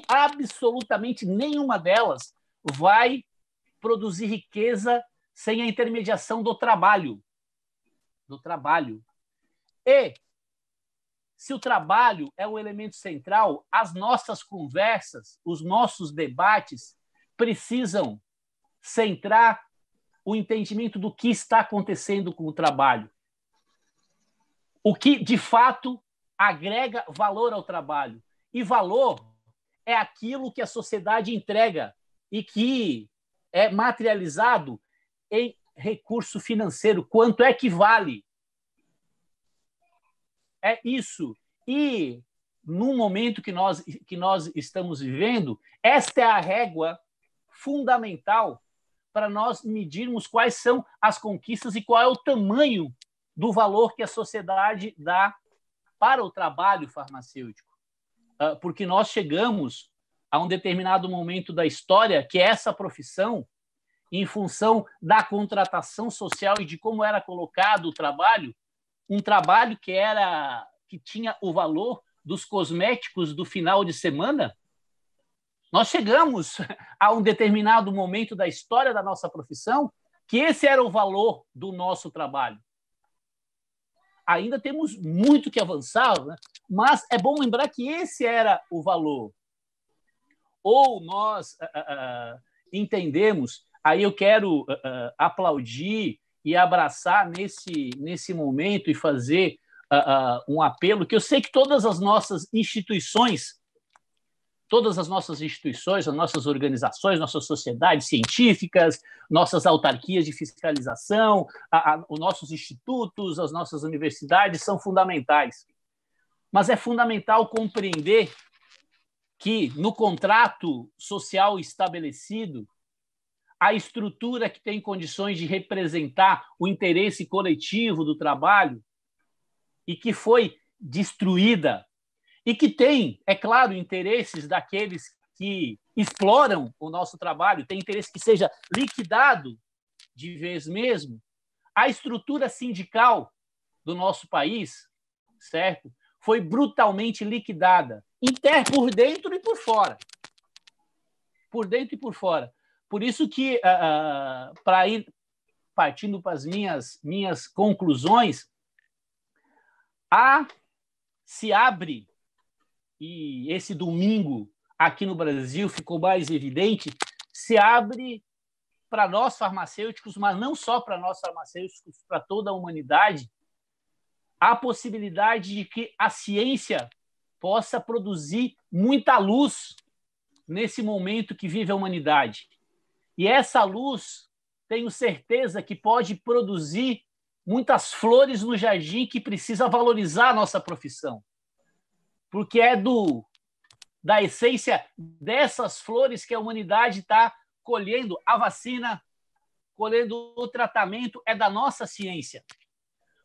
Speaker 5: absolutamente nenhuma delas, vai produzir riqueza sem a intermediação do trabalho. E, se o trabalho é o elemento central, as nossas conversas, os nossos debates precisam centrar o entendimento do que está acontecendo com o trabalho. O que, de fato, agrega valor ao trabalho. E valor é aquilo que a sociedade entrega e que é materializado em recurso financeiro. Quanto é que vale? É isso. E, no momento que nós estamos vivendo, esta é a régua fundamental para nós medirmos quais são as conquistas e qual é o tamanho do valor que a sociedade dá para o trabalho farmacêutico. Porque nós chegamos a um determinado momento da história que essa profissão, em função da contratação social e de como era colocado o trabalho, um trabalho que tinha o valor dos cosméticos do final de semana, nós chegamos a um determinado momento da história da nossa profissão que esse era o valor do nosso trabalho. Ainda temos muito que avançar, né? Mas é bom lembrar que esse era o valor. Ou nós entendemos, aí eu quero aplaudir e abraçar nesse momento e fazer um apelo, que eu sei que todas as nossas instituições, as nossas organizações, nossas sociedades científicas, nossas autarquias de fiscalização, os nossos institutos, as nossas universidades são fundamentais. Mas é fundamental compreender que, no contrato social estabelecido, a estrutura que tem condições de representar o interesse coletivo do trabalho e que foi destruída, e que tem, é claro, interesses daqueles que exploram o nosso trabalho, tem interesse que seja liquidado de vez mesmo. A estrutura sindical do nosso país, certo? Foi brutalmente liquidada, por dentro e por fora. Por dentro e por fora. Por isso que, para ir partindo para as minhas conclusões, se abre, e esse domingo aqui no Brasil ficou mais evidente, se abre para nós farmacêuticos, mas não só para nós farmacêuticos, para toda a humanidade, a possibilidade de que a ciência possa produzir muita luz nesse momento que vive a humanidade. E essa luz, tenho certeza que pode produzir muitas flores no jardim que precisa valorizar a nossa profissão. Porque é da essência dessas flores que a humanidade está colhendo a vacina, colhendo o tratamento, é da nossa ciência.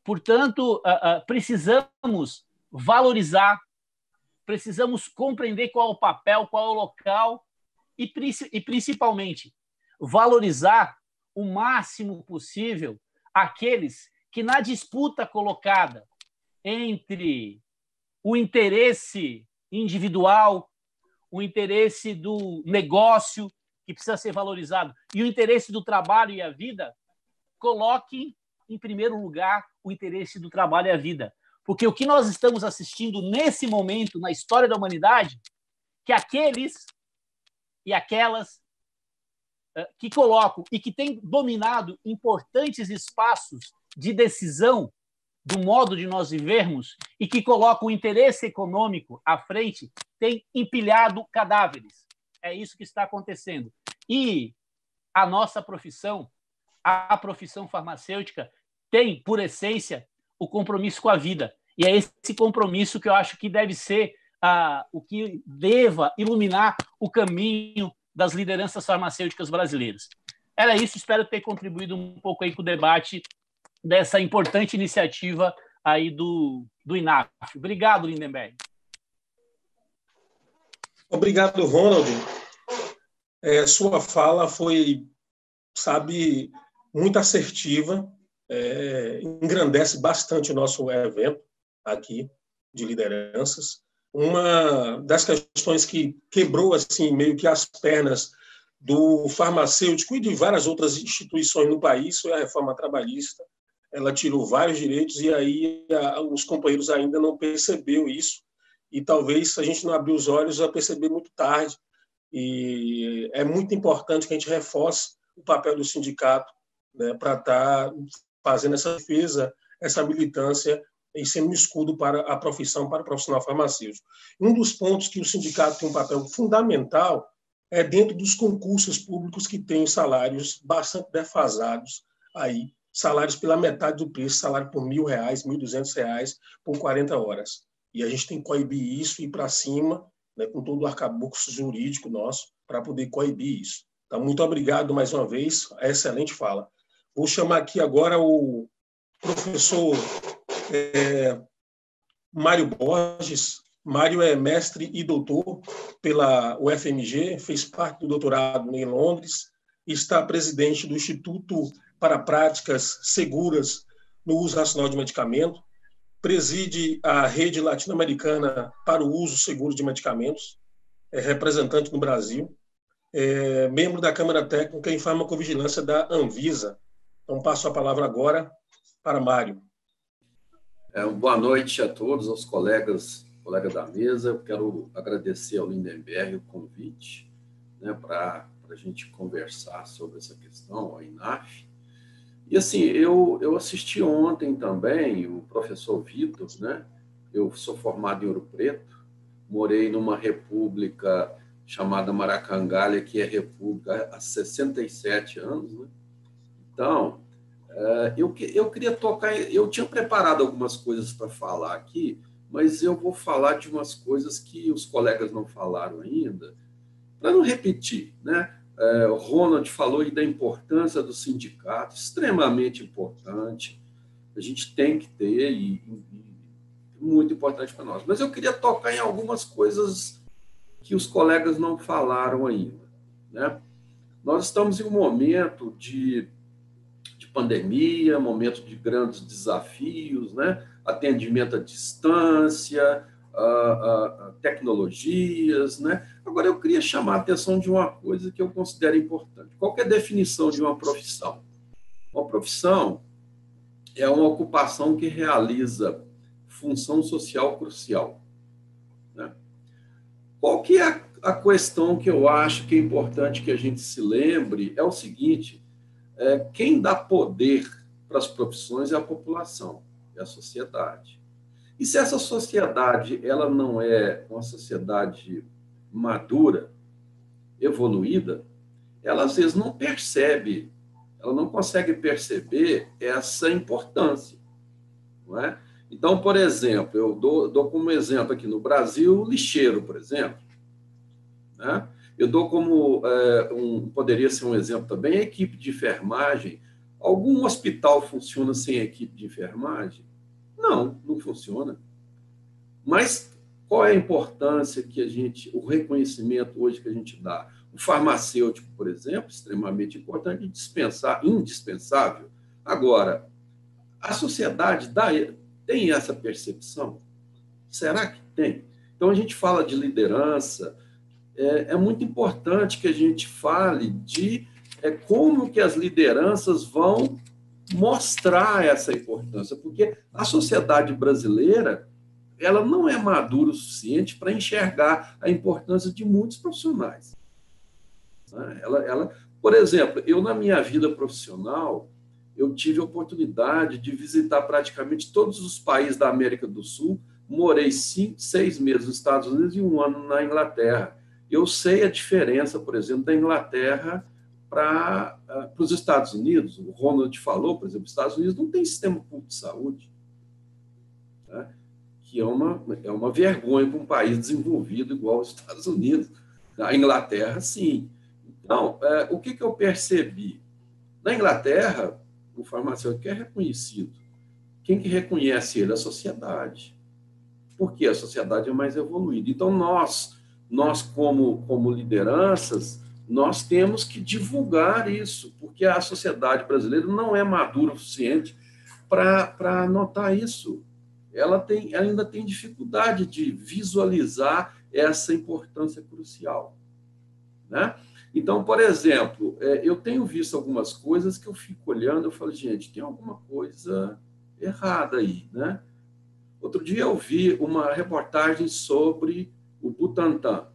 Speaker 5: Portanto, precisamos valorizar, precisamos compreender qual é o papel, qual é o local e principalmente, valorizar o máximo possível aqueles que, na disputa colocada entre o interesse individual, o interesse do negócio, que precisa ser valorizado, e o interesse do trabalho e a vida, coloquem em primeiro lugar o interesse do trabalho e a vida. Porque o que nós estamos assistindo nesse momento na história da humanidade, que aqueles e aquelas que colocam e que têm dominado importantes espaços de decisão do modo de nós vivermos e que colocam o interesse econômico à frente, têm empilhado cadáveres. É isso que está acontecendo. E a nossa profissão, a profissão farmacêutica, tem, por essência, o compromisso com a vida. E é esse compromisso que eu acho que deve ser o que deva iluminar o caminho das lideranças farmacêuticas brasileiras. Era isso, espero ter contribuído um pouco aí com o debate dessa importante iniciativa aí do INAF. Obrigado, Lindenberg.
Speaker 6: Obrigado, Ronald. Sua fala foi, muito assertiva, engrandece bastante o nosso evento aqui de lideranças. Uma das questões que quebrou assim meio que as pernas do farmacêutico e de várias outras instituições no país foi a reforma trabalhista. Ela tirou vários direitos e aí os companheiros ainda não perceberam isso e talvez a gente não abrir os olhos a perceber muito tarde. E é muito importante que a gente reforce o papel do sindicato, né, para estar fazendo essa defesa, essa militância e sendo um escudo para a profissão, para o profissional farmacêutico. Um dos pontos que o sindicato tem um papel fundamental é dentro dos concursos públicos que têm salários bastante defasados, aí, salários pela metade do preço, salário por R$ 1.000, R$ 1.200 por 40 horas. E a gente tem que coibir isso e ir para cima, né, com todo o arcabouço jurídico nosso, para poder coibir isso. Então, muito obrigado mais uma vez, excelente fala. Vou chamar aqui agora o professor Mário Borges. Mário é mestre e doutor pela UFMG, fez parte do doutorado em Londres, está presidente do Instituto para Práticas Seguras no Uso Racional de Medicamento, preside a Rede Latino-Americana para o Uso Seguro de Medicamentos, é representante no Brasil, é membro da Câmara Técnica em Farmacovigilância da Anvisa. Então, passo a palavra agora para Mário.
Speaker 4: Boa noite a todos, aos colegas da mesa. Eu quero agradecer ao Lindenberg o convite, né, para a gente conversar sobre essa questão, a INAF. E, assim, eu assisti ontem também o professor Vitor, né? Eu sou formado em Ouro Preto, morei numa república chamada Maracangalha, que é república há 67 anos, né? Então, eu queria tocar... Eu tinha preparado algumas coisas para falar aqui, mas eu vou falar de umas coisas que os colegas não falaram ainda, para não repetir, né? O Ronald falou aí da importância do sindicato, extremamente importante, a gente tem que ter, e muito importante para nós. Mas eu queria tocar em algumas coisas que os colegas não falaram ainda, né? Nós estamos em um momento de pandemia, momento de grandes desafios, né? Atendimento à distância, tecnologias, né? Agora, eu queria chamar a atenção de uma coisa que eu considero importante. Qual que é a definição de uma profissão? Uma profissão é uma ocupação que realiza função social crucial, né? Qual que é a questão que eu acho que é importante que a gente se lembre? É o seguinte, quem dá poder para as profissões é a população, é a sociedade. E se essa sociedade ela não é uma sociedade madura, evoluída, ela às vezes não percebe, ela não consegue perceber essa importância, não é? Então, por exemplo, eu dou como exemplo aqui no Brasil o lixeiro, por exemplo, né? Eu dou como, poderia ser um exemplo também, a equipe de enfermagem. Algum hospital funciona sem equipe de enfermagem? Não funciona. Mas qual é a importância o reconhecimento hoje que a gente dá? O farmacêutico, por exemplo, extremamente importante, indispensável. Agora, a sociedade tem essa percepção? Será que tem? Então, a gente fala de liderança, é muito importante que a gente fale de como que as lideranças vão mostrar essa importância, porque a sociedade brasileira ela não é madura o suficiente para enxergar a importância de muitos profissionais. Por exemplo, eu na minha vida profissional, eu tive a oportunidade de visitar praticamente todos os países da América do Sul, morei 6 meses nos Estados Unidos e 1 ano na Inglaterra. Eu sei a diferença, por exemplo, da Inglaterra para os Estados Unidos. O Ronald falou, por exemplo, os Estados Unidos não tem sistema público de saúde, né, que é uma vergonha para um país desenvolvido igual os Estados Unidos. A Inglaterra, sim. Então, o que eu percebi? Na Inglaterra, o farmacêutico é reconhecido. Quem que reconhece ele? A sociedade. Porque a sociedade é mais evoluída. Então, nós como lideranças, nós temos que divulgar isso, porque a sociedade brasileira não é madura o suficiente para notar isso. Ela ainda tem dificuldade de visualizar essa importância crucial, né? Então, por exemplo, eu tenho visto algumas coisas que eu fico olhando, eu falo, gente, tem alguma coisa errada aí, né? Outro dia eu vi uma reportagem sobre o Butantan,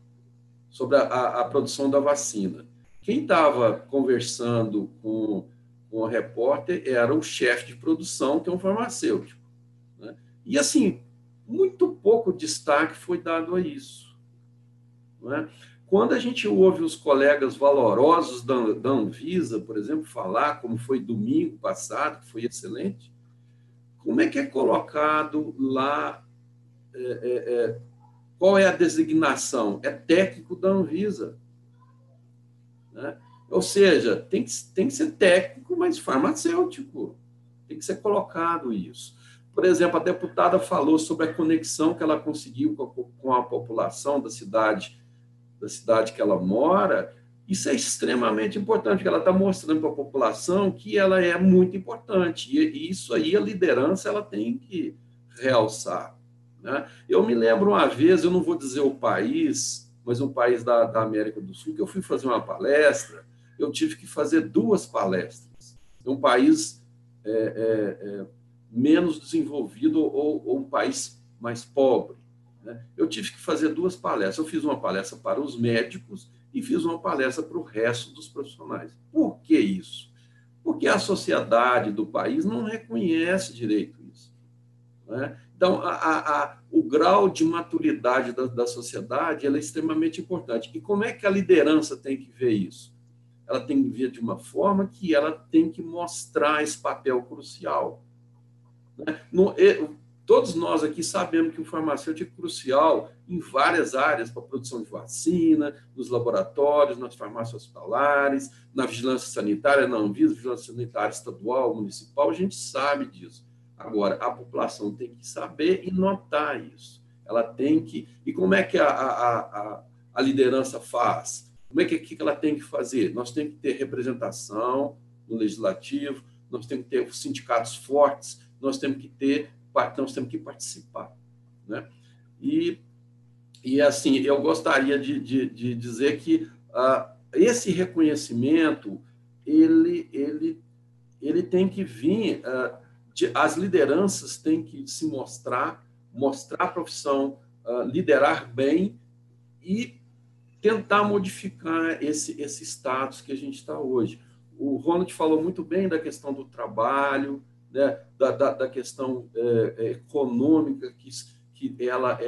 Speaker 4: sobre a produção da vacina. Quem estava conversando com o repórter era o chefe de produção, que é um farmacêutico, né? E, assim, muito pouco destaque foi dado a isso, não é? Quando a gente ouve os colegas valorosos da Anvisa, por exemplo, falar, como foi domingo passado, que foi excelente, como é que é colocado lá, qual é a designação? É técnico da Anvisa, né? Ou seja, tem que ser técnico, mas farmacêutico. Tem que ser colocado isso. Por exemplo, a deputada falou sobre a conexão que ela conseguiu com a população da cidade que ela mora. Isso é extremamente importante, porque ela está mostrando para a população que ela é muito importante. E isso aí, a liderança, ela tem que realçar, né? Eu me lembro uma vez, eu não vou dizer o país, mas um país da América do Sul, que eu fui fazer uma palestra, eu tive que fazer 2 palestras. É um país menos desenvolvido ou um país mais pobre, né? Eu tive que fazer 2 palestras. Eu fiz uma palestra para os médicos e fiz uma palestra para o resto dos profissionais. Por que isso? Porque a sociedade do país não reconhece direito isso, né? Então, o grau de maturidade da sociedade ela é extremamente importante. E como é que a liderança tem que ver isso? Ela tem que ver de uma forma que ela tem que mostrar esse papel crucial, né? Todos nós aqui sabemos que o farmacêutico é crucial em várias áreas para a produção de vacina, nos laboratórios, nas farmácias hospitalares, na vigilância sanitária, na Anvisa, vigilância sanitária estadual, municipal, a gente sabe disso. Agora, a população tem que saber e notar isso. Ela tem que... E como é que a liderança faz? Como é que ela tem que fazer? Nós temos que ter representação no legislativo, nós temos que ter sindicatos fortes, nós temos que participar, né? E assim, eu gostaria de dizer que esse reconhecimento ele tem que vir, as lideranças têm que se mostrar a profissão, liderar bem e tentar modificar esse status que a gente está hoje. O Ronald falou muito bem da questão do trabalho, né, da questão econômica, que ela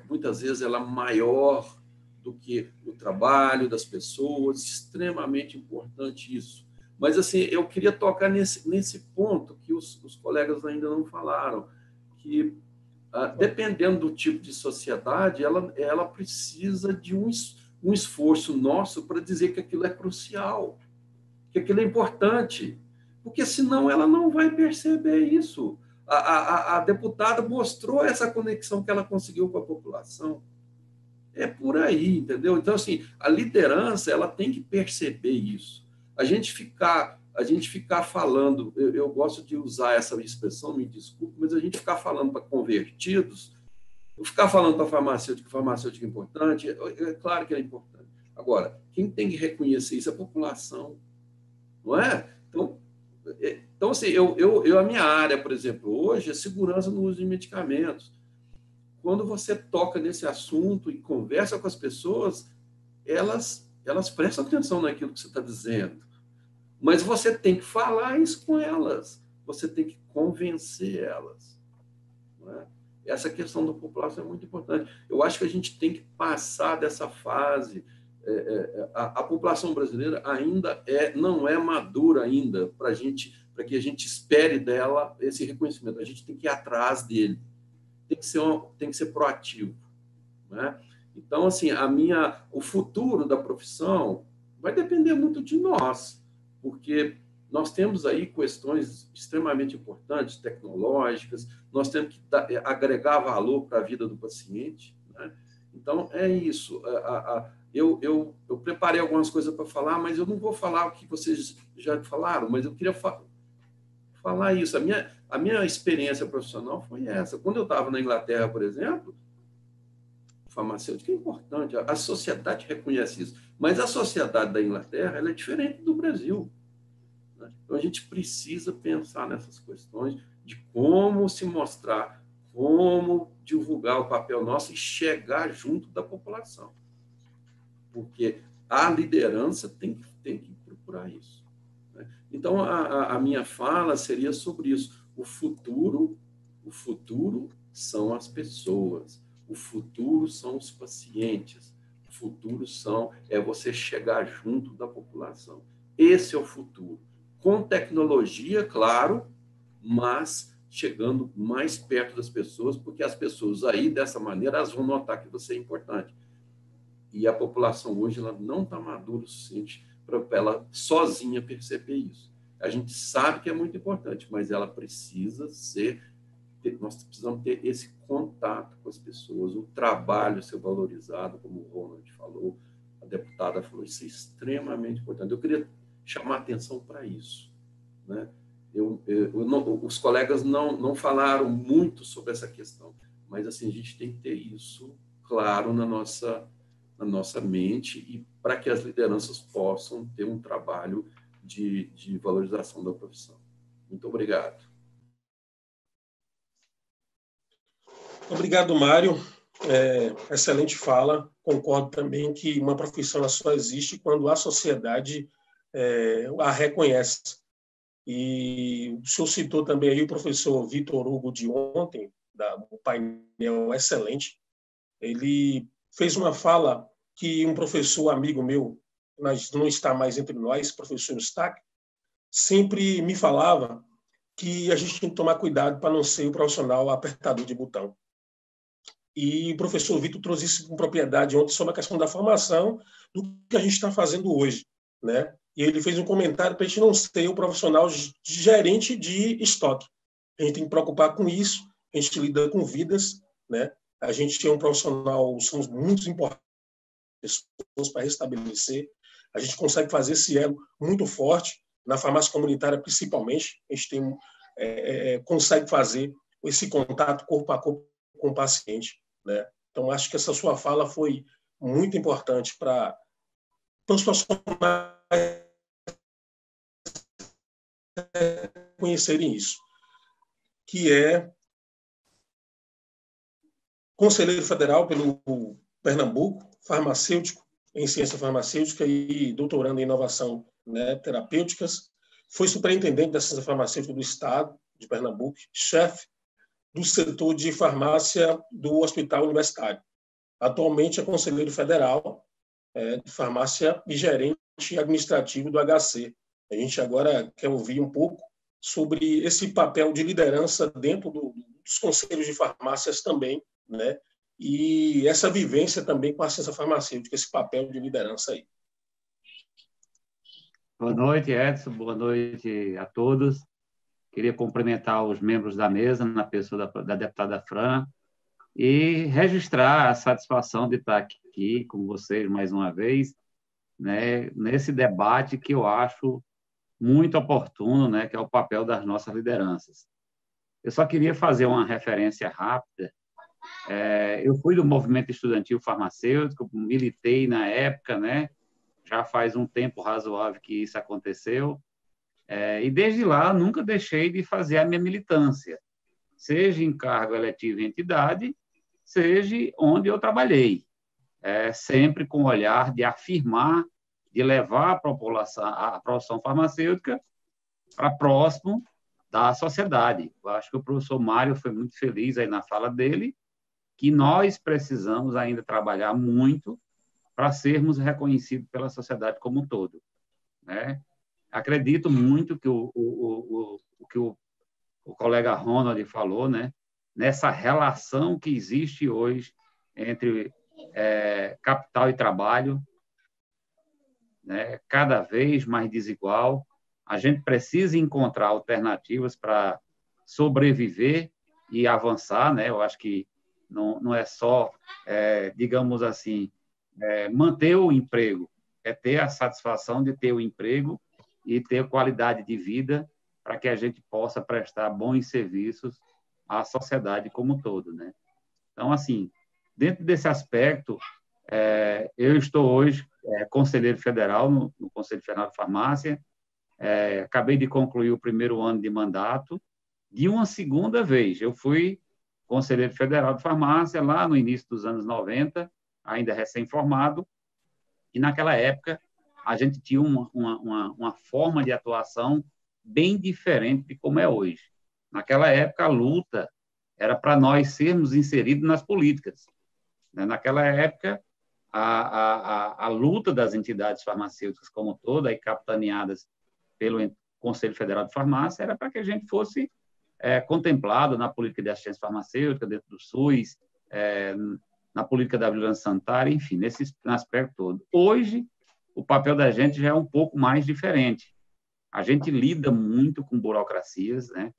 Speaker 4: muitas vezes ela é maior do que o trabalho das pessoas, extremamente importante isso. Mas, assim, eu queria tocar nesse ponto que os colegas ainda não falaram, que, dependendo do tipo de sociedade, ela precisa de um esforço nosso para dizer que aquilo é crucial, que aquilo é importante, porque senão ela não vai perceber isso. A deputada mostrou essa conexão que ela conseguiu com a população. É por aí, entendeu? Então, assim, a liderança ela tem que perceber isso. A gente ficar falando, eu gosto de usar essa expressão, me desculpe, mas a gente ficar falando para convertidos, ficar falando para farmacêutico é importante, é claro que é importante. Agora, quem tem que reconhecer isso é a população, não é? Então assim, a minha área, por exemplo, hoje é segurança no uso de medicamentos. Quando você toca nesse assunto e conversa com as pessoas, elas prestam atenção naquilo que você está dizendo. Mas você tem que falar isso com elas. Você tem que convencer elas, não é? Essa questão da população é muito importante. Eu acho que a gente tem que passar dessa fase. A população brasileira ainda não é madura ainda para que a gente espere dela esse reconhecimento. A gente tem que ir atrás dele. tem que ser proativo, né? Então, assim, o futuro da profissão vai depender muito de nós, porque nós temos aí questões extremamente importantes, tecnológicas, nós temos que agregar valor para a vida do paciente, né? Então, é isso. Eu preparei algumas coisas para falar, mas eu não vou falar o que vocês já falaram, mas eu queria falar isso. A minha experiência profissional foi essa. Quando eu estava na Inglaterra, por exemplo, farmacêutica é importante, a sociedade reconhece isso, mas a sociedade da Inglaterra ela é diferente do Brasil, né? Então, a gente precisa pensar nessas questões de como se mostrar, como divulgar o papel nosso e chegar junto da população, porque a liderança tem que procurar isso, né? Então, a minha fala seria sobre isso. O futuro são as pessoas. O futuro são os pacientes. O futuro é você chegar junto da população. Esse é o futuro. Com tecnologia, claro, mas chegando mais perto das pessoas, porque as pessoas aí, dessa maneira, elas vão notar que você é importante. E a população hoje ela não está madura o suficiente para ela sozinha perceber isso. A gente sabe que é muito importante, mas ela precisa nós precisamos ter esse contato com as pessoas, o trabalho ser valorizado, como o Ronald falou, a deputada falou, isso é extremamente importante. Eu queria chamar a atenção para isso, né? Os colegas não falaram muito sobre essa questão, mas assim, a gente tem que ter isso claro na nossa mente e para que as lideranças possam ter um trabalho de valorização da profissão. Muito obrigado.
Speaker 6: Obrigado, Mário. Excelente fala. Concordo também que uma profissão só existe quando a sociedade a reconhece. E o senhor citou também aí o professor Vitor Hugo de ontem, do painel excelente. Ele fez uma fala que um professor amigo meu, mas não está mais entre nós, professor Eustáquio, sempre me falava que a gente tem que tomar cuidado para não ser o profissional apertador de botão. E o professor Vitor trouxe isso com propriedade ontem sobre a questão da formação do que a gente está fazendo hoje, né? E ele fez um comentário para a gente não ser o profissional gerente de estoque. A gente tem que preocupar com isso, a gente lida com vidas, né? A gente é um profissional, somos muito importantes para restabelecer. A gente consegue fazer esse elo muito forte, na farmácia comunitária principalmente, a gente consegue fazer esse contato corpo a corpo com o paciente, né? Então, acho que essa sua fala foi muito importante para os profissionais conhecerem isso, que é conselheiro federal pelo Pernambuco, farmacêutico em ciência farmacêutica e doutorando em inovação, né, terapêuticas, foi superintendente da ciência farmacêutica do Estado de Pernambuco, chefe do setor de farmácia do Hospital Universitário. Atualmente é conselheiro federal de farmácia e gerente administrativo do HC. A gente agora quer ouvir um pouco sobre esse papel de liderança dentro dos conselhos de farmácias também, né? E essa vivência também com a ciência farmacêutica, esse papel de liderança aí.
Speaker 7: Boa noite, Edson. Boa noite a todos. Queria cumprimentar os membros da mesa, na pessoa da deputada Fran, e registrar a satisfação de estar aqui com vocês mais uma vez, né, nesse debate que eu acho muito oportuno, né, que é o papel das nossas lideranças. Eu só queria fazer uma referência rápida. Eu fui do movimento estudantil farmacêutico, militei na época, né, já faz um tempo razoável que isso aconteceu, e desde lá nunca deixei de fazer a minha militância, seja em cargo eletivo em entidade, seja onde eu trabalhei, sempre com o olhar de afirmar, de levar a profissão farmacêutica para próximo da sociedade. Eu acho que o professor Mário foi muito feliz aí na fala dele, que nós precisamos ainda trabalhar muito para sermos reconhecidos pela sociedade como um todo, né? Acredito muito que o colega Ronald falou, né, nessa relação que existe hoje entre capital e trabalho, né, cada vez mais desigual. A gente precisa encontrar alternativas para sobreviver e avançar, né? Eu acho que não é só, digamos assim, manter o emprego, é ter a satisfação de ter o emprego e ter qualidade de vida para que a gente possa prestar bons serviços à sociedade como um todo, né? Então, assim, dentro desse aspecto, eu estou hoje conselheiro federal no Conselho Federal de Farmácia, acabei de concluir o primeiro ano de mandato. De uma segunda vez, eu fui conselheiro federal de farmácia lá no início dos anos 90, ainda recém-formado, e naquela época a gente tinha uma forma de atuação bem diferente de como é hoje. Naquela época, a luta era para nós sermos inseridos nas políticas. Naquela época, a luta das entidades farmacêuticas como toda, aí capitaneadas pelo Conselho Federal de Farmácia, era para que a gente fosse contemplado na política de assistência farmacêutica, dentro do SUS, na política da vigilância sanitária, enfim, nesse aspecto todo. Hoje, o papel da gente já é um pouco mais diferente. A gente lida muito com burocracias, né?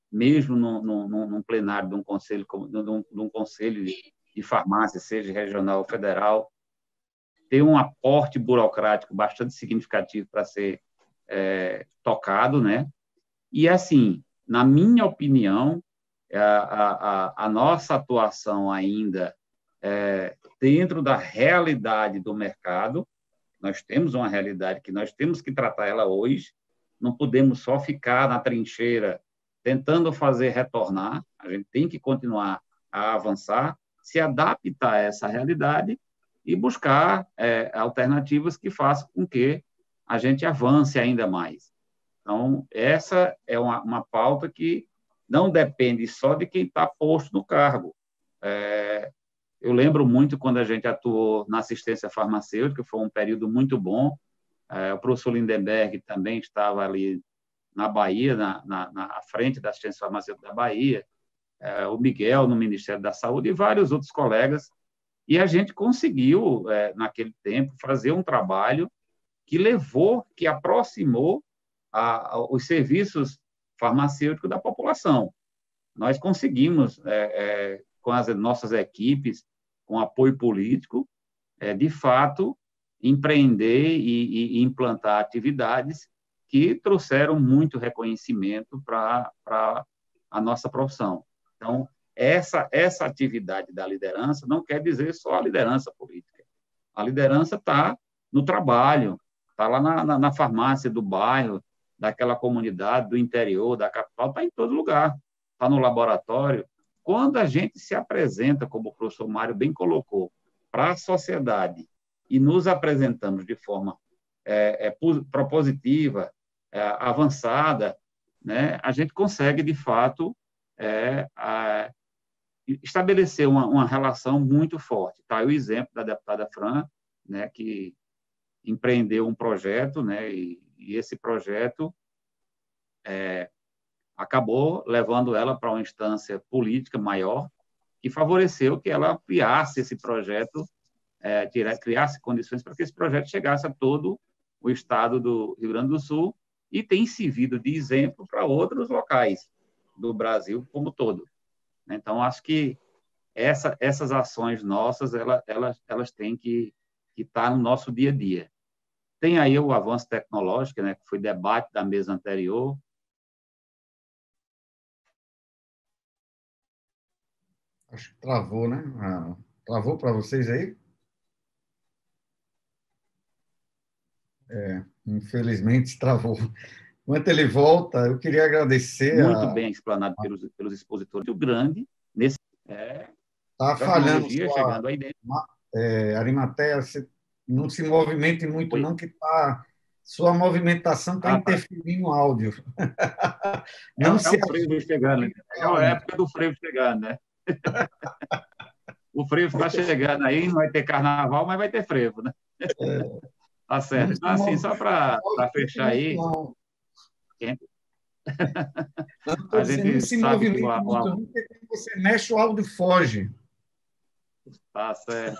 Speaker 7: Mesmo num plenário de um conselho, de um conselho de farmácia, seja regional ou federal, tem um aporte burocrático bastante significativo para ser tocado, né? E, assim, na minha opinião, a nossa atuação ainda dentro da realidade do mercado, nós temos uma realidade que nós temos que tratar ela hoje, não podemos só ficar na trincheira tentando fazer retornar, a gente tem que continuar a avançar, se adaptar a essa realidade e buscar alternativas que façam com que a gente avance ainda mais. Então, essa é uma pauta que não depende só de quem está posto no cargo. Eu lembro muito quando a gente atuou na assistência farmacêutica, foi um período muito bom. O professor Lindenberg também estava ali na Bahia, na frente da assistência farmacêutica da Bahia, o Miguel no Ministério da Saúde e vários outros colegas. E a gente conseguiu, naquele tempo, fazer um trabalho que aproximou os serviços farmacêuticos da população. Nós conseguimos, com as nossas equipes, com apoio político, de fato, empreender e implantar atividades que trouxeram muito reconhecimento para a nossa profissão. Então, essa atividade da liderança não quer dizer só a liderança política. A liderança está no trabalho, está lá na farmácia do bairro, daquela comunidade, do interior, da capital, está em todo lugar, está no laboratório. Quando a gente se apresenta, como o professor Mário bem colocou, para a sociedade e nos apresentamos de forma propositiva, avançada, né, a gente consegue, de fato, estabelecer uma relação muito forte. Tá? O exemplo da deputada Fran, né, que empreendeu um projeto, né, e esse projeto acabou levando ela para uma instância política maior, que favoreceu que ela ampliasse esse projeto, criasse condições para que esse projeto chegasse a todo o estado do Rio Grande do Sul e tem servido de exemplo para outros locais do Brasil como todo. Então, acho que essas ações nossas, elas têm que estar no nosso dia a dia. Tem aí o avanço tecnológico, né, que foi debate da mesa anterior.
Speaker 2: Acho que travou, né? Travou para vocês aí? Infelizmente travou. Enquanto ele volta, eu queria agradecer.
Speaker 7: Muito bem explanado pelos expositores. Muito grande nesse.
Speaker 2: Está falhando.
Speaker 7: Chegando aí dentro.
Speaker 2: Arimateia, você não se movimente muito, não, que sua movimentação está interferindo no áudio.
Speaker 7: Não o frevo chegando. É a época do frevo chegando, né? O frevo está chegando aí, não vai ter carnaval, mas vai ter frevo, né? Tá certo. Então, assim, só para fechar aí,
Speaker 2: A gente não se movimenta muito, porque quando você mexe, o áudio foge.
Speaker 7: Tá certo.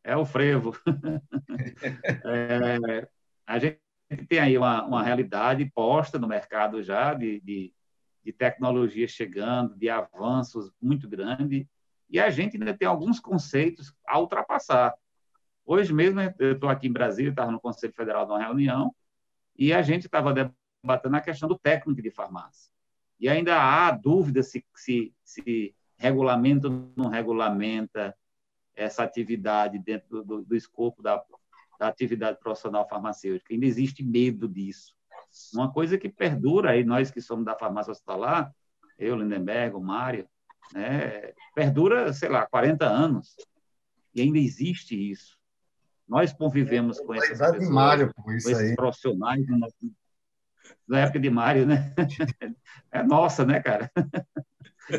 Speaker 7: É o frevo. A gente tem aí uma realidade posta no mercado já de tecnologia chegando, de avanços muito grandes, e a gente ainda tem alguns conceitos a ultrapassar. Hoje mesmo, eu estou aqui em Brasília, estava no Conselho Federal de uma reunião, e a gente estava debatendo a questão do técnico de farmácia. E ainda há dúvida se regulamenta ou não regulamenta essa atividade dentro do escopo da atividade profissional farmacêutica. Ainda existe medo disso. Uma coisa que perdura, aí nós que somos da farmácia hospitalar, eu, Lindenberg, o Mário, né, perdura, sei lá, 40 anos, e ainda existe isso. Nós convivemos com essas pessoas,
Speaker 2: Mário,
Speaker 7: com esses profissionais, na época de Mário, né? É nossa, né, cara?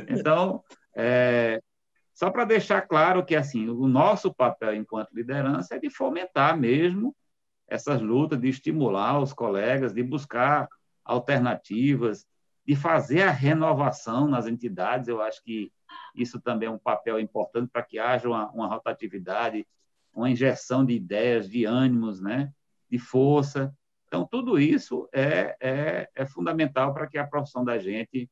Speaker 7: Então, só para deixar claro que assim, o nosso papel enquanto liderança é de fomentar mesmo essas lutas, de estimular os colegas, de buscar alternativas, de fazer a renovação nas entidades. Eu acho que isso também é um papel importante para que haja uma rotatividade, uma injeção de ideias, de ânimos, né? De força. Então, tudo isso é fundamental para que a profissão da gente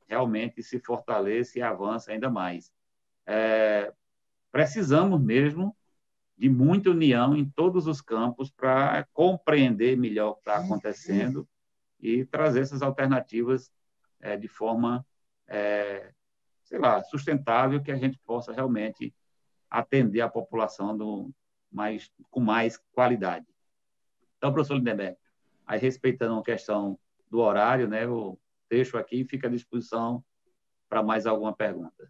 Speaker 7: realmente se fortaleça e avance ainda mais. Precisamos mesmo de muita união em todos os campos para compreender melhor o que está acontecendo e trazer essas alternativas de forma, sei lá, sustentável, que a gente possa realmente atender a população com mais qualidade. Então, professor Lindenberg, aí respeitando a questão do horário, né, eu deixo aqui e fica à disposição para mais alguma pergunta.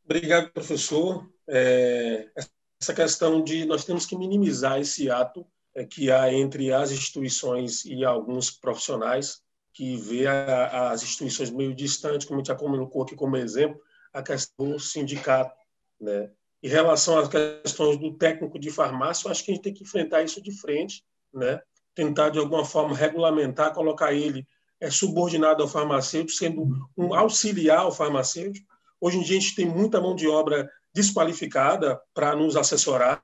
Speaker 6: Obrigado, professor. Essa questão de nós temos que minimizar esse ato que há entre as instituições e alguns profissionais que vê as instituições meio distantes, como a gente já colocou aqui como exemplo, a questão do sindicato, né? Em relação às questões do técnico de farmácia, eu acho que a gente tem que enfrentar isso de frente, né? Tentar, de alguma forma, regulamentar, colocar ele subordinado ao farmacêutico, sendo um auxiliar ao farmacêutico. Hoje em dia, a gente tem muita mão de obra desqualificada para nos assessorar,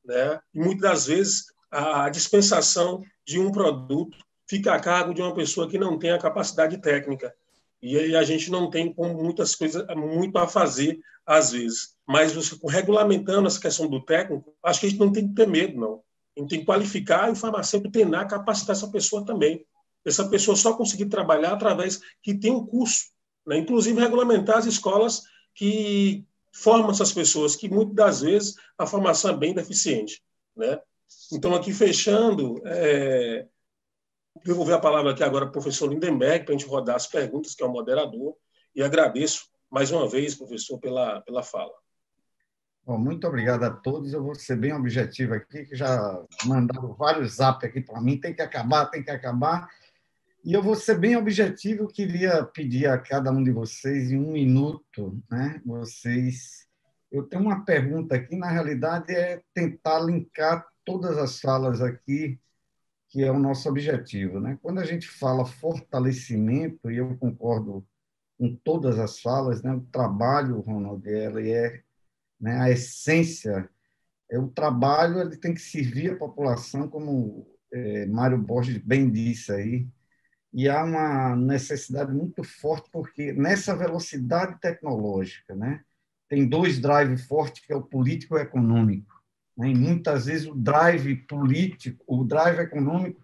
Speaker 6: né? E muitas das vezes a dispensação de um produto fica a cargo de uma pessoa que não tem a capacidade técnica. E aí a gente não tem muitas coisas muito a fazer às vezes. Mas você regulamentando essa questão do técnico, acho que a gente não tem que ter medo, não. A gente tem que qualificar e o farmacêutico treinar, capacitar essa pessoa também. Essa pessoa só conseguir trabalhar através que tem um curso, né? Inclusive regulamentar as escolas que formam essas pessoas, que muitas das vezes a formação é bem deficiente, né? Então, aqui fechando, devolver a palavra aqui agora para o professor Lindenberg, para a gente rodar as perguntas, que é o moderador, e agradeço mais uma vez, professor, pela fala.
Speaker 2: Bom, muito obrigado a todos. Eu vou ser bem objetivo aqui, que já mandaram vários zap aqui para mim, tem que acabar, tem que acabar. E eu vou ser bem objetivo, queria pedir a cada um de vocês, em 1 minuto, né? Eu tenho uma pergunta aqui, na realidade, é tentar linkar todas as falas aqui, que é o nosso objetivo, né? Quando a gente fala fortalecimento, e eu concordo com todas as falas, né? O trabalho, Ronald, né, a essência, o trabalho, ele tem que servir a população, como Mário Borges bem disse aí, e há uma necessidade muito forte, porque nessa velocidade tecnológica, né, tem 2 drives fortes, que é o político e o econômico, né, e muitas vezes o drive político, o drive econômico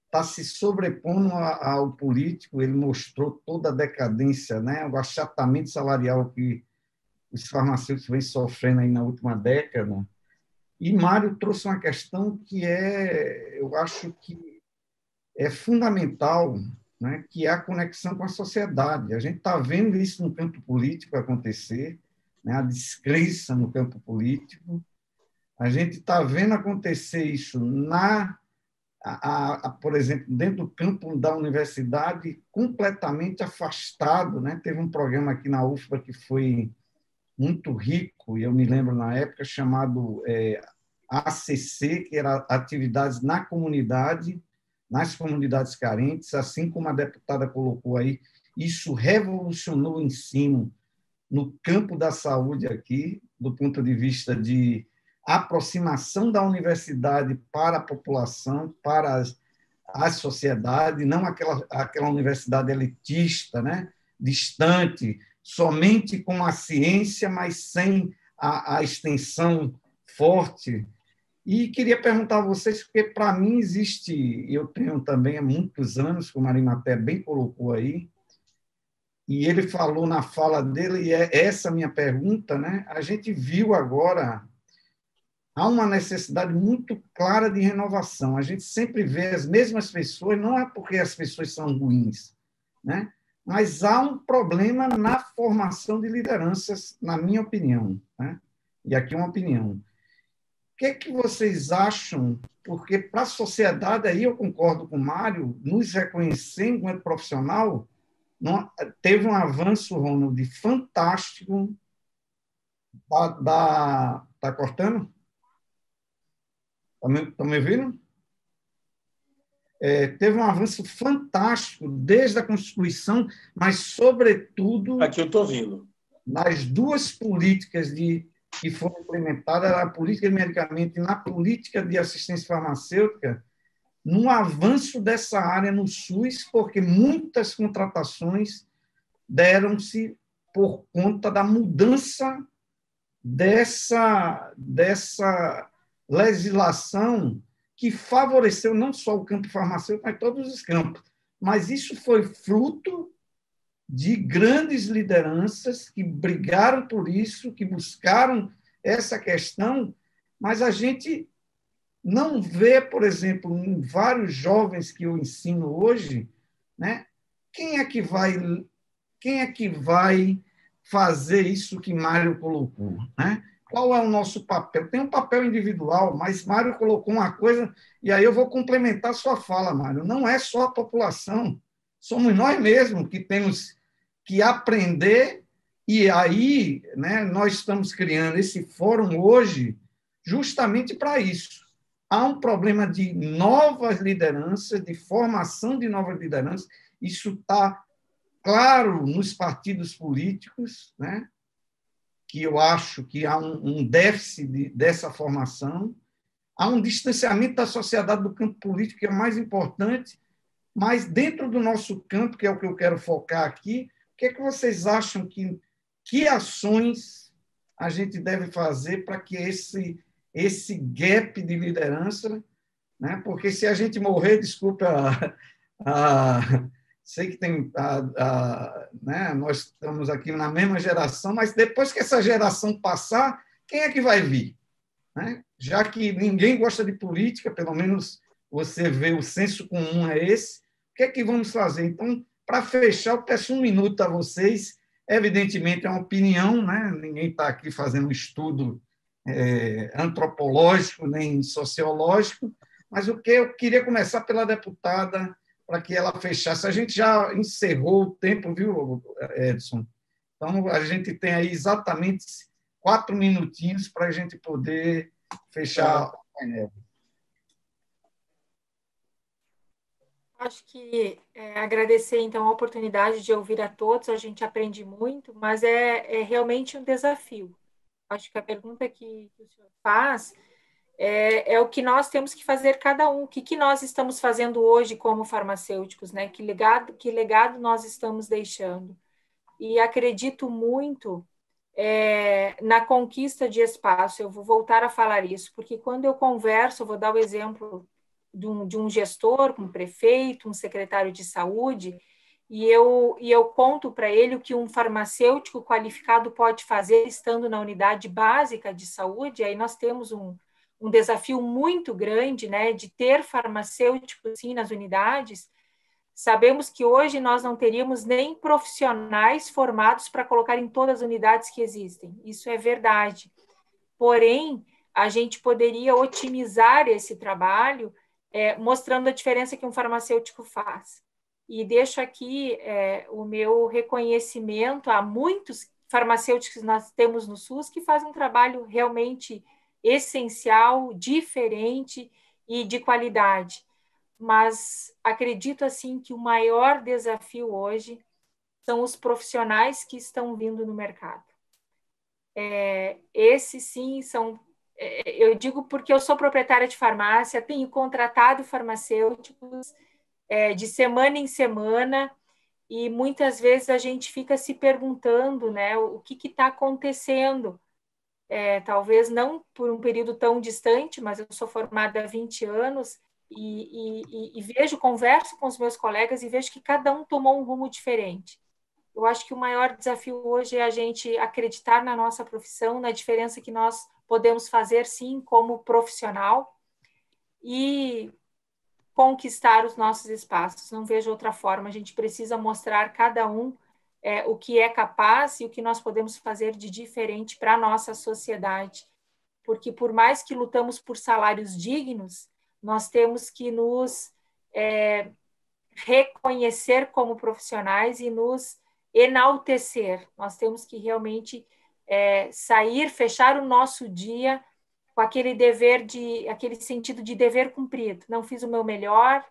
Speaker 2: está se sobrepondo ao político. Ele mostrou toda a decadência, né, o achatamento salarial que os farmacêuticos vêm sofrendo aí na última década. E Mário trouxe uma questão que eu acho que é fundamental, né, que é a conexão com a sociedade. A gente está vendo isso no campo político acontecer, né, a descrença no campo político. A gente está vendo acontecer isso por exemplo, dentro do campo da universidade, completamente afastado, né? Teve um programa aqui na UFBA que foi muito rico, e eu me lembro na época, chamado ACC, que era Atividades na Comunidade, nas comunidades carentes, assim como a deputada colocou aí, isso revolucionou o ensino no campo da saúde aqui, do ponto de vista de aproximação da universidade para a população, para a sociedade, não aquela universidade elitista, né, distante, somente com a ciência, mas sem a extensão forte. E queria perguntar a vocês, porque para mim existe, eu tenho também há muitos anos, como a Arimatea bem colocou aí, e ele falou na fala dele, e é essa a minha pergunta, né? A gente viu agora, há uma necessidade muito clara de renovação. A gente sempre vê as mesmas pessoas, não é porque as pessoas são ruins, né? Mas há um problema na formação de lideranças, na minha opinião, né? E aqui uma opinião. O que é que vocês acham? Porque para a sociedade, aí eu concordo com o Mário, nos reconhecer enquanto profissional, teve um avanço, Ronald, fantástico. Tá cortando? Estão me ouvindo? Teve um avanço fantástico desde a Constituição, mas, sobretudo...
Speaker 6: Aqui eu estou ouvindo.
Speaker 2: Nas duas políticas que foram implementadas, a política de medicamento e na política de assistência farmacêutica, num avanço dessa área no SUS, porque muitas contratações deram-se por conta da mudança dessa legislação que favoreceu não só o campo farmacêutico, mas todos os campos. Mas isso foi fruto de grandes lideranças que brigaram por isso, que buscaram essa questão, mas a gente não vê, por exemplo, em vários jovens que eu ensino hoje, né, quem é que vai fazer isso que Mário colocou, né? Qual é o nosso papel? Tem um papel individual, mas Mário colocou uma coisa, e aí eu vou complementar sua fala, Mário. Não é só a população, somos nós mesmos que temos que aprender, e aí, né, nós estamos criando esse fórum hoje justamente para isso. Há um problema de novas lideranças, de formação de novas lideranças, isso está claro nos partidos políticos, né, que eu acho que há um déficit dessa formação, há um distanciamento da sociedade do campo político, que é o mais importante, mas dentro do nosso campo, que é o que eu quero focar aqui, o que é que vocês acham que ações a gente deve fazer para que esse gap de liderança, né? Porque se a gente morrer, desculpa, sei que tem, né? Nós estamos aqui na mesma geração, mas depois que essa geração passar, quem é que vai vir? Né? Já que ninguém gosta de política, pelo menos você vê o senso comum é esse, o que é que vamos fazer? Então, para fechar, eu peço 1 minuto a vocês. Evidentemente, é uma opinião, né? Ninguém está aqui fazendo um estudo antropológico nem sociológico, mas o que eu queria começar pela deputada, para que ela fechasse. A gente já encerrou o tempo, viu, Edson? Então, a gente tem aí exatamente 4 minutinhos para a gente poder fechar o painel.
Speaker 3: Acho que agradecer, então, a oportunidade de ouvir a todos, a gente aprende muito, mas é realmente um desafio. Acho que a pergunta que o senhor faz é o que nós temos que fazer cada um, o que nós estamos fazendo hoje como farmacêuticos, né? Que legado nós estamos deixando. E acredito muito na conquista de espaço, eu vou voltar a falar isso, porque quando eu converso, eu vou dar o exemplo de um gestor, um prefeito, um secretário de saúde, e eu conto para ele o que um farmacêutico qualificado pode fazer estando na unidade básica de saúde. Aí nós temos um desafio muito grande, né, de ter farmacêuticos, sim, nas unidades. Sabemos que hoje nós não teríamos nem profissionais formados para colocar em todas as unidades que existem. Isso é verdade. Porém, a gente poderia otimizar esse trabalho mostrando a diferença que um farmacêutico faz. E deixo aqui o meu reconhecimento a muitos farmacêuticos que nós temos no SUS que fazem um trabalho realmente essencial, diferente e de qualidade. mas acredito assim que o maior desafio hoje são os profissionais que estão vindo no mercado. Esses sim são, eu digo porque eu sou proprietária de farmácia, tenho contratado farmacêuticos de semana em semana, e muitas vezes a gente fica se perguntando, né, o que está acontecendo. Talvez não por um período tão distante, mas eu sou formada há 20 anos e vejo, converso com os meus colegas e vejo que cada um tomou um rumo diferente. Eu acho que o maior desafio hoje é a gente acreditar na nossa profissão, na diferença que nós podemos fazer, sim, como profissional, e conquistar os nossos espaços. Não vejo outra forma. A gente precisa mostrar cada um o que é capaz e o que nós podemos fazer de diferente para a nossa sociedade. Porque, por mais que lutamos por salários dignos, nós temos que nos reconhecer como profissionais e nos enaltecer. Nós temos que realmente sair, fechar o nosso dia com aquele aquele sentido de dever cumprido. Não fiz o meu melhor,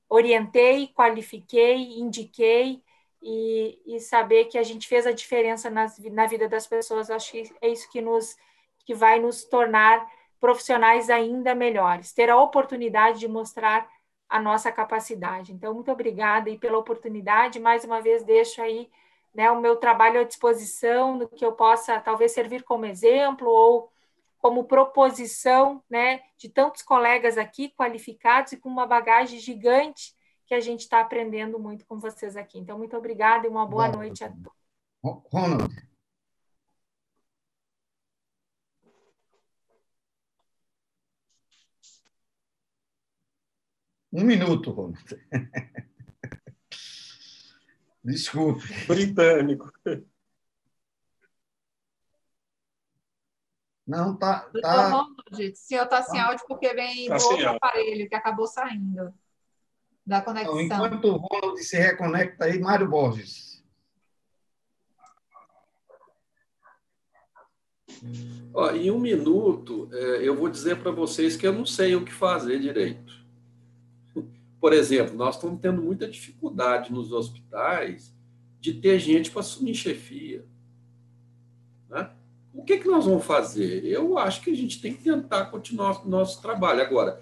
Speaker 3: orientei, qualifiquei, indiquei, e saber que a gente fez a diferença na vida das pessoas. Acho que é isso que vai nos tornar profissionais ainda melhores, ter a oportunidade de mostrar a nossa capacidade. Então, muito obrigada aí pela oportunidade. Mais uma vez, deixo aí, né, o meu trabalho à disposição, no que eu possa talvez servir como exemplo ou como proposição, né, de tantos colegas aqui qualificados e com uma bagagem gigante que a gente está aprendendo muito com vocês aqui. Então, muito obrigada e uma boa noite a todos.
Speaker 2: Ronald. Um minuto, Ronald. Desculpe.
Speaker 6: Britânico.
Speaker 2: Não, tá.
Speaker 1: Ronald, o senhor está sem áudio porque vem do outro aparelho que acabou saindo da conexão.
Speaker 2: Então, enquanto o Ronald se reconecta aí, Mário Borges.
Speaker 4: Em um minuto, eu vou dizer para vocês que eu não sei o que fazer direito. Por exemplo, nós estamos tendo muita dificuldade nos hospitais de ter gente para assumir chefia. Né? O que nós vamos fazer? Eu acho que a gente tem que tentar continuar o nosso trabalho. Agora,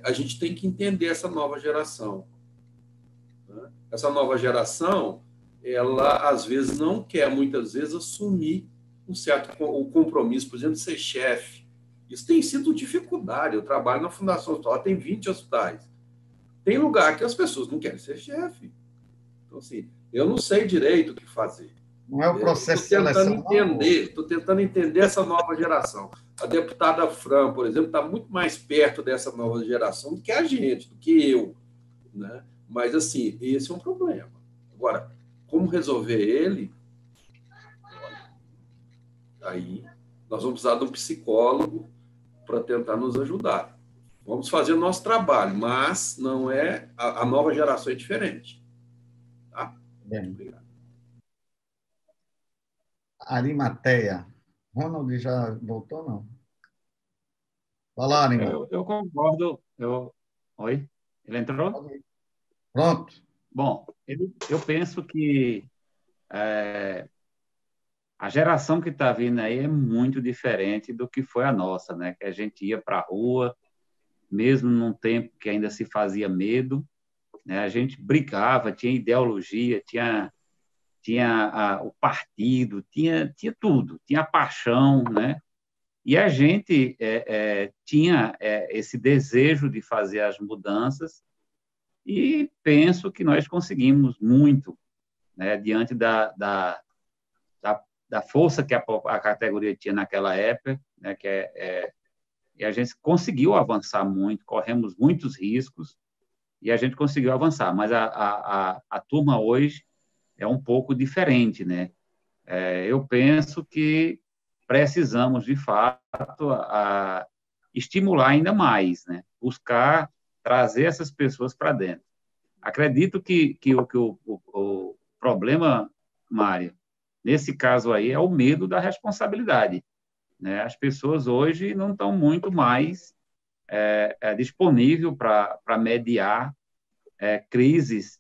Speaker 4: a gente tem que entender essa nova geração. Né? Essa nova geração, ela, às vezes, não quer, muitas vezes, assumir o compromisso, por exemplo, de ser chefe. Isso tem sido dificuldade. Eu trabalho na Fundação Hospital, tem 20 hospitais. Tem lugar que as pessoas não querem ser chefe. Então, assim, eu não sei direito o que fazer.
Speaker 2: Não é o processo de seleção.
Speaker 4: Estou tentando entender essa nova geração. A deputada Fran, por exemplo, está muito mais perto dessa nova geração do que a gente, do que eu. Né? Mas, assim, esse é um problema. Agora, como resolver ele? Aí nós vamos precisar de um psicólogo para tentar nos ajudar. Vamos fazer o nosso trabalho, mas não é a nova geração é diferente. Tá?
Speaker 2: Bem.
Speaker 4: Obrigado.
Speaker 2: Arimateia. Ronald já voltou, não? Fala, Arimateia.
Speaker 7: Eu concordo. Oi? Ele entrou?
Speaker 2: Pronto.
Speaker 7: Bom, eu penso que a geração que está vindo aí é muito diferente do que foi a nossa, né? Que a gente ia para a rua, mesmo num tempo que ainda se fazia medo, né? A gente brigava, tinha ideologia, tinha o partido, tinha tudo, tinha a paixão, né? E a gente tinha esse desejo de fazer as mudanças, e penso que nós conseguimos muito, né? Diante da força que a categoria tinha naquela época, né? E a gente conseguiu avançar muito, corremos muitos riscos, e a gente conseguiu avançar. Mas a turma hoje é um pouco diferente, né? Eu penso que precisamos, de fato, estimular ainda mais, né? Buscar trazer essas pessoas para dentro. Acredito que o problema, Mário, nesse caso aí, é o medo da responsabilidade, né? As pessoas hoje não estão muito mais disponível para mediar crises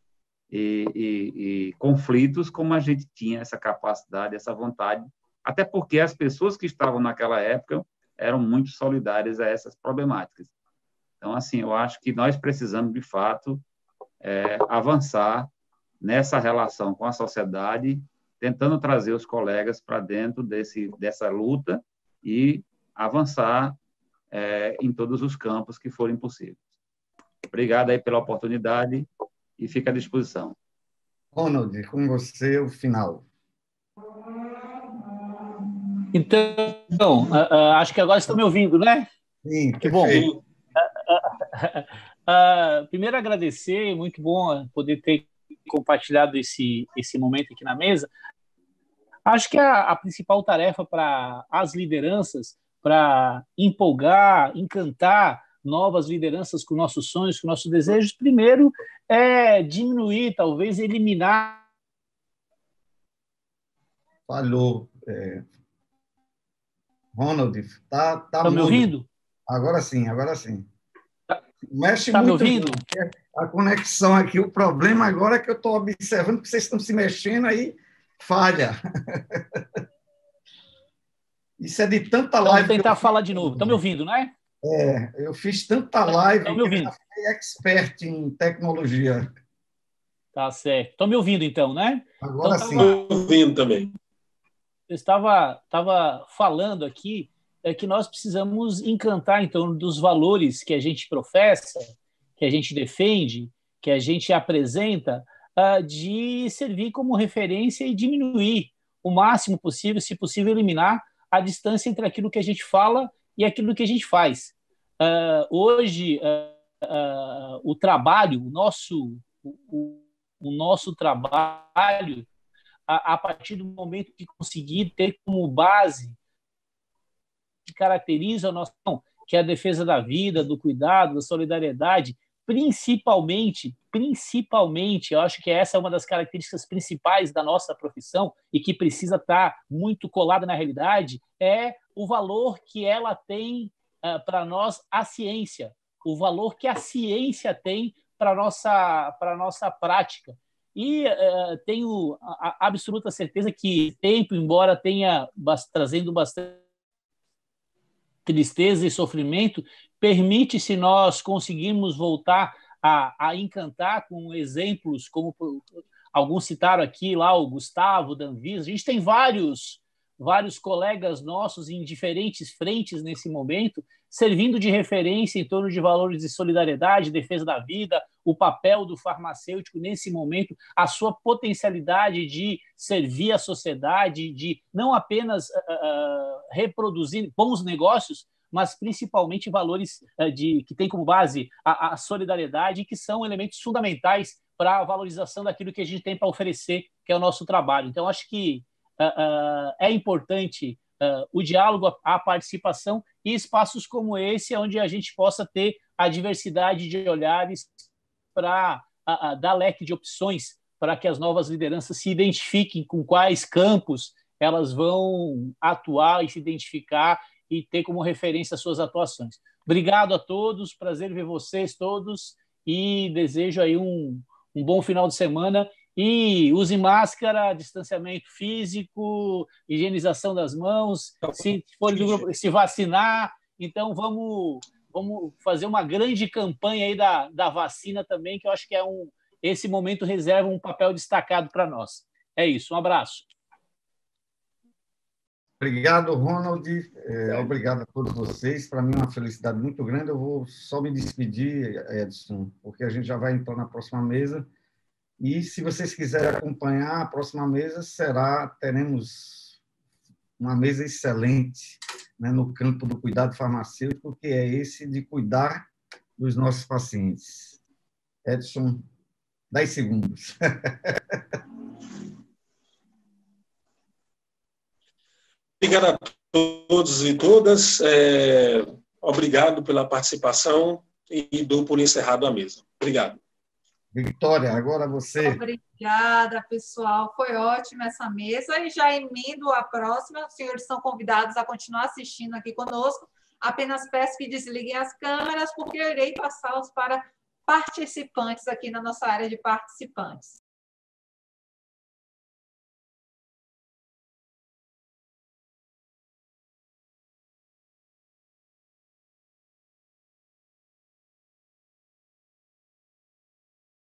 Speaker 7: e conflitos, como a gente tinha essa capacidade, essa vontade, até porque as pessoas que estavam naquela época eram muito solidárias a essas problemáticas. Então, assim, eu acho que nós precisamos, de fato, avançar nessa relação com a sociedade, tentando trazer os colegas para dentro dessa luta e avançar em todos os campos que forem possíveis. Obrigado aí pela oportunidade e fica à disposição.
Speaker 2: Ronald, com você, o final.
Speaker 5: Então, acho que agora estão me ouvindo, né?
Speaker 2: Sim,
Speaker 5: que bom.
Speaker 2: Perfeito.
Speaker 5: Primeiro, agradecer, muito bom poder ter compartilhado esse momento aqui na mesa. Acho que a principal tarefa para as lideranças, para empolgar, encantar novas lideranças com nossos sonhos, com nossos desejos, primeiro é diminuir, talvez eliminar.
Speaker 2: Falhou. Ronald, tá
Speaker 5: Estão me ouvindo?
Speaker 2: Agora sim. Mexe
Speaker 5: tá
Speaker 2: muito.
Speaker 5: Me ouvindo?
Speaker 2: A conexão aqui, o problema agora é que eu estou observando que vocês estão se mexendo aí, falha. Isso é de tanta live.
Speaker 5: Vou tentar falar de novo. Estão me ouvindo, né?
Speaker 2: Eu fiz tanta live
Speaker 5: Estão me ouvindo?
Speaker 2: Que eu fiquei expert em tecnologia.
Speaker 5: Tá certo. Estão me ouvindo, então, né?
Speaker 2: Agora sim.
Speaker 6: Estou ouvindo também.
Speaker 5: Eu estava falando aqui que nós precisamos encantar em torno dos valores que a gente professa, que a gente defende, que a gente apresenta, de servir como referência e diminuir o máximo possível, se possível, eliminar a distância entre aquilo que a gente fala e aquilo que a gente faz. Hoje, o trabalho, o nosso trabalho, a partir do momento que conseguir ter como base que caracteriza a nossa, que é a defesa da vida, do cuidado, da solidariedade, principalmente, eu acho que essa é uma das características principais da nossa profissão e que precisa estar muito colada na realidade, é o valor que ela tem para nós, a ciência, o valor que a ciência tem para a nossa prática. E tenho a absoluta certeza que tempo, embora tenha trazendo bastante tristeza e sofrimento, permite, se nós conseguirmos voltar a encantar com exemplos, como alguns citaram aqui, lá o Gustavo, Danvis, a gente tem vários colegas nossos em diferentes frentes nesse momento, servindo de referência em torno de valores de solidariedade, defesa da vida, o papel do farmacêutico nesse momento, a sua potencialidade de servir a sociedade, de não apenas reproduzir bons negócios, mas principalmente valores que têm como base a solidariedade, que são elementos fundamentais para a valorização daquilo que a gente tem para oferecer, que é o nosso trabalho. Então, acho que é importante o diálogo, a participação e espaços como esse, onde a gente possa ter a diversidade de olhares para dar leque de opções para que as novas lideranças se identifiquem com quais campos elas vão atuar e se identificar e ter como referência as suas atuações. Obrigado a todos, prazer ver vocês todos e desejo aí um bom final de semana. E use máscara, distanciamento físico, higienização das mãos, se for do grupo, se vacinar. Então, vamos fazer uma grande campanha aí da vacina também, que eu acho que esse momento reserva um papel destacado para nós. É isso, um abraço.
Speaker 2: Obrigado, Ronald. Obrigado a todos vocês. Para mim é uma felicidade muito grande. Eu vou só me despedir, Edson, porque a gente já vai entrar na próxima mesa. E, se vocês quiserem acompanhar, a próxima mesa teremos uma mesa excelente, né, no campo do cuidado farmacêutico, que é esse de cuidar dos nossos pacientes. Edson, 10 segundos.
Speaker 6: Obrigado a todos e todas. Obrigado pela participação e dou por encerrado a mesa. Obrigado.
Speaker 2: Vitória, agora você.
Speaker 1: Obrigada, pessoal. Foi ótima essa mesa. E já emendo a próxima. Os senhores são convidados a continuar assistindo aqui conosco Apenas peço que desliguem as câmeras, porque eu irei passá-los para participantes aqui na nossa área de participantes.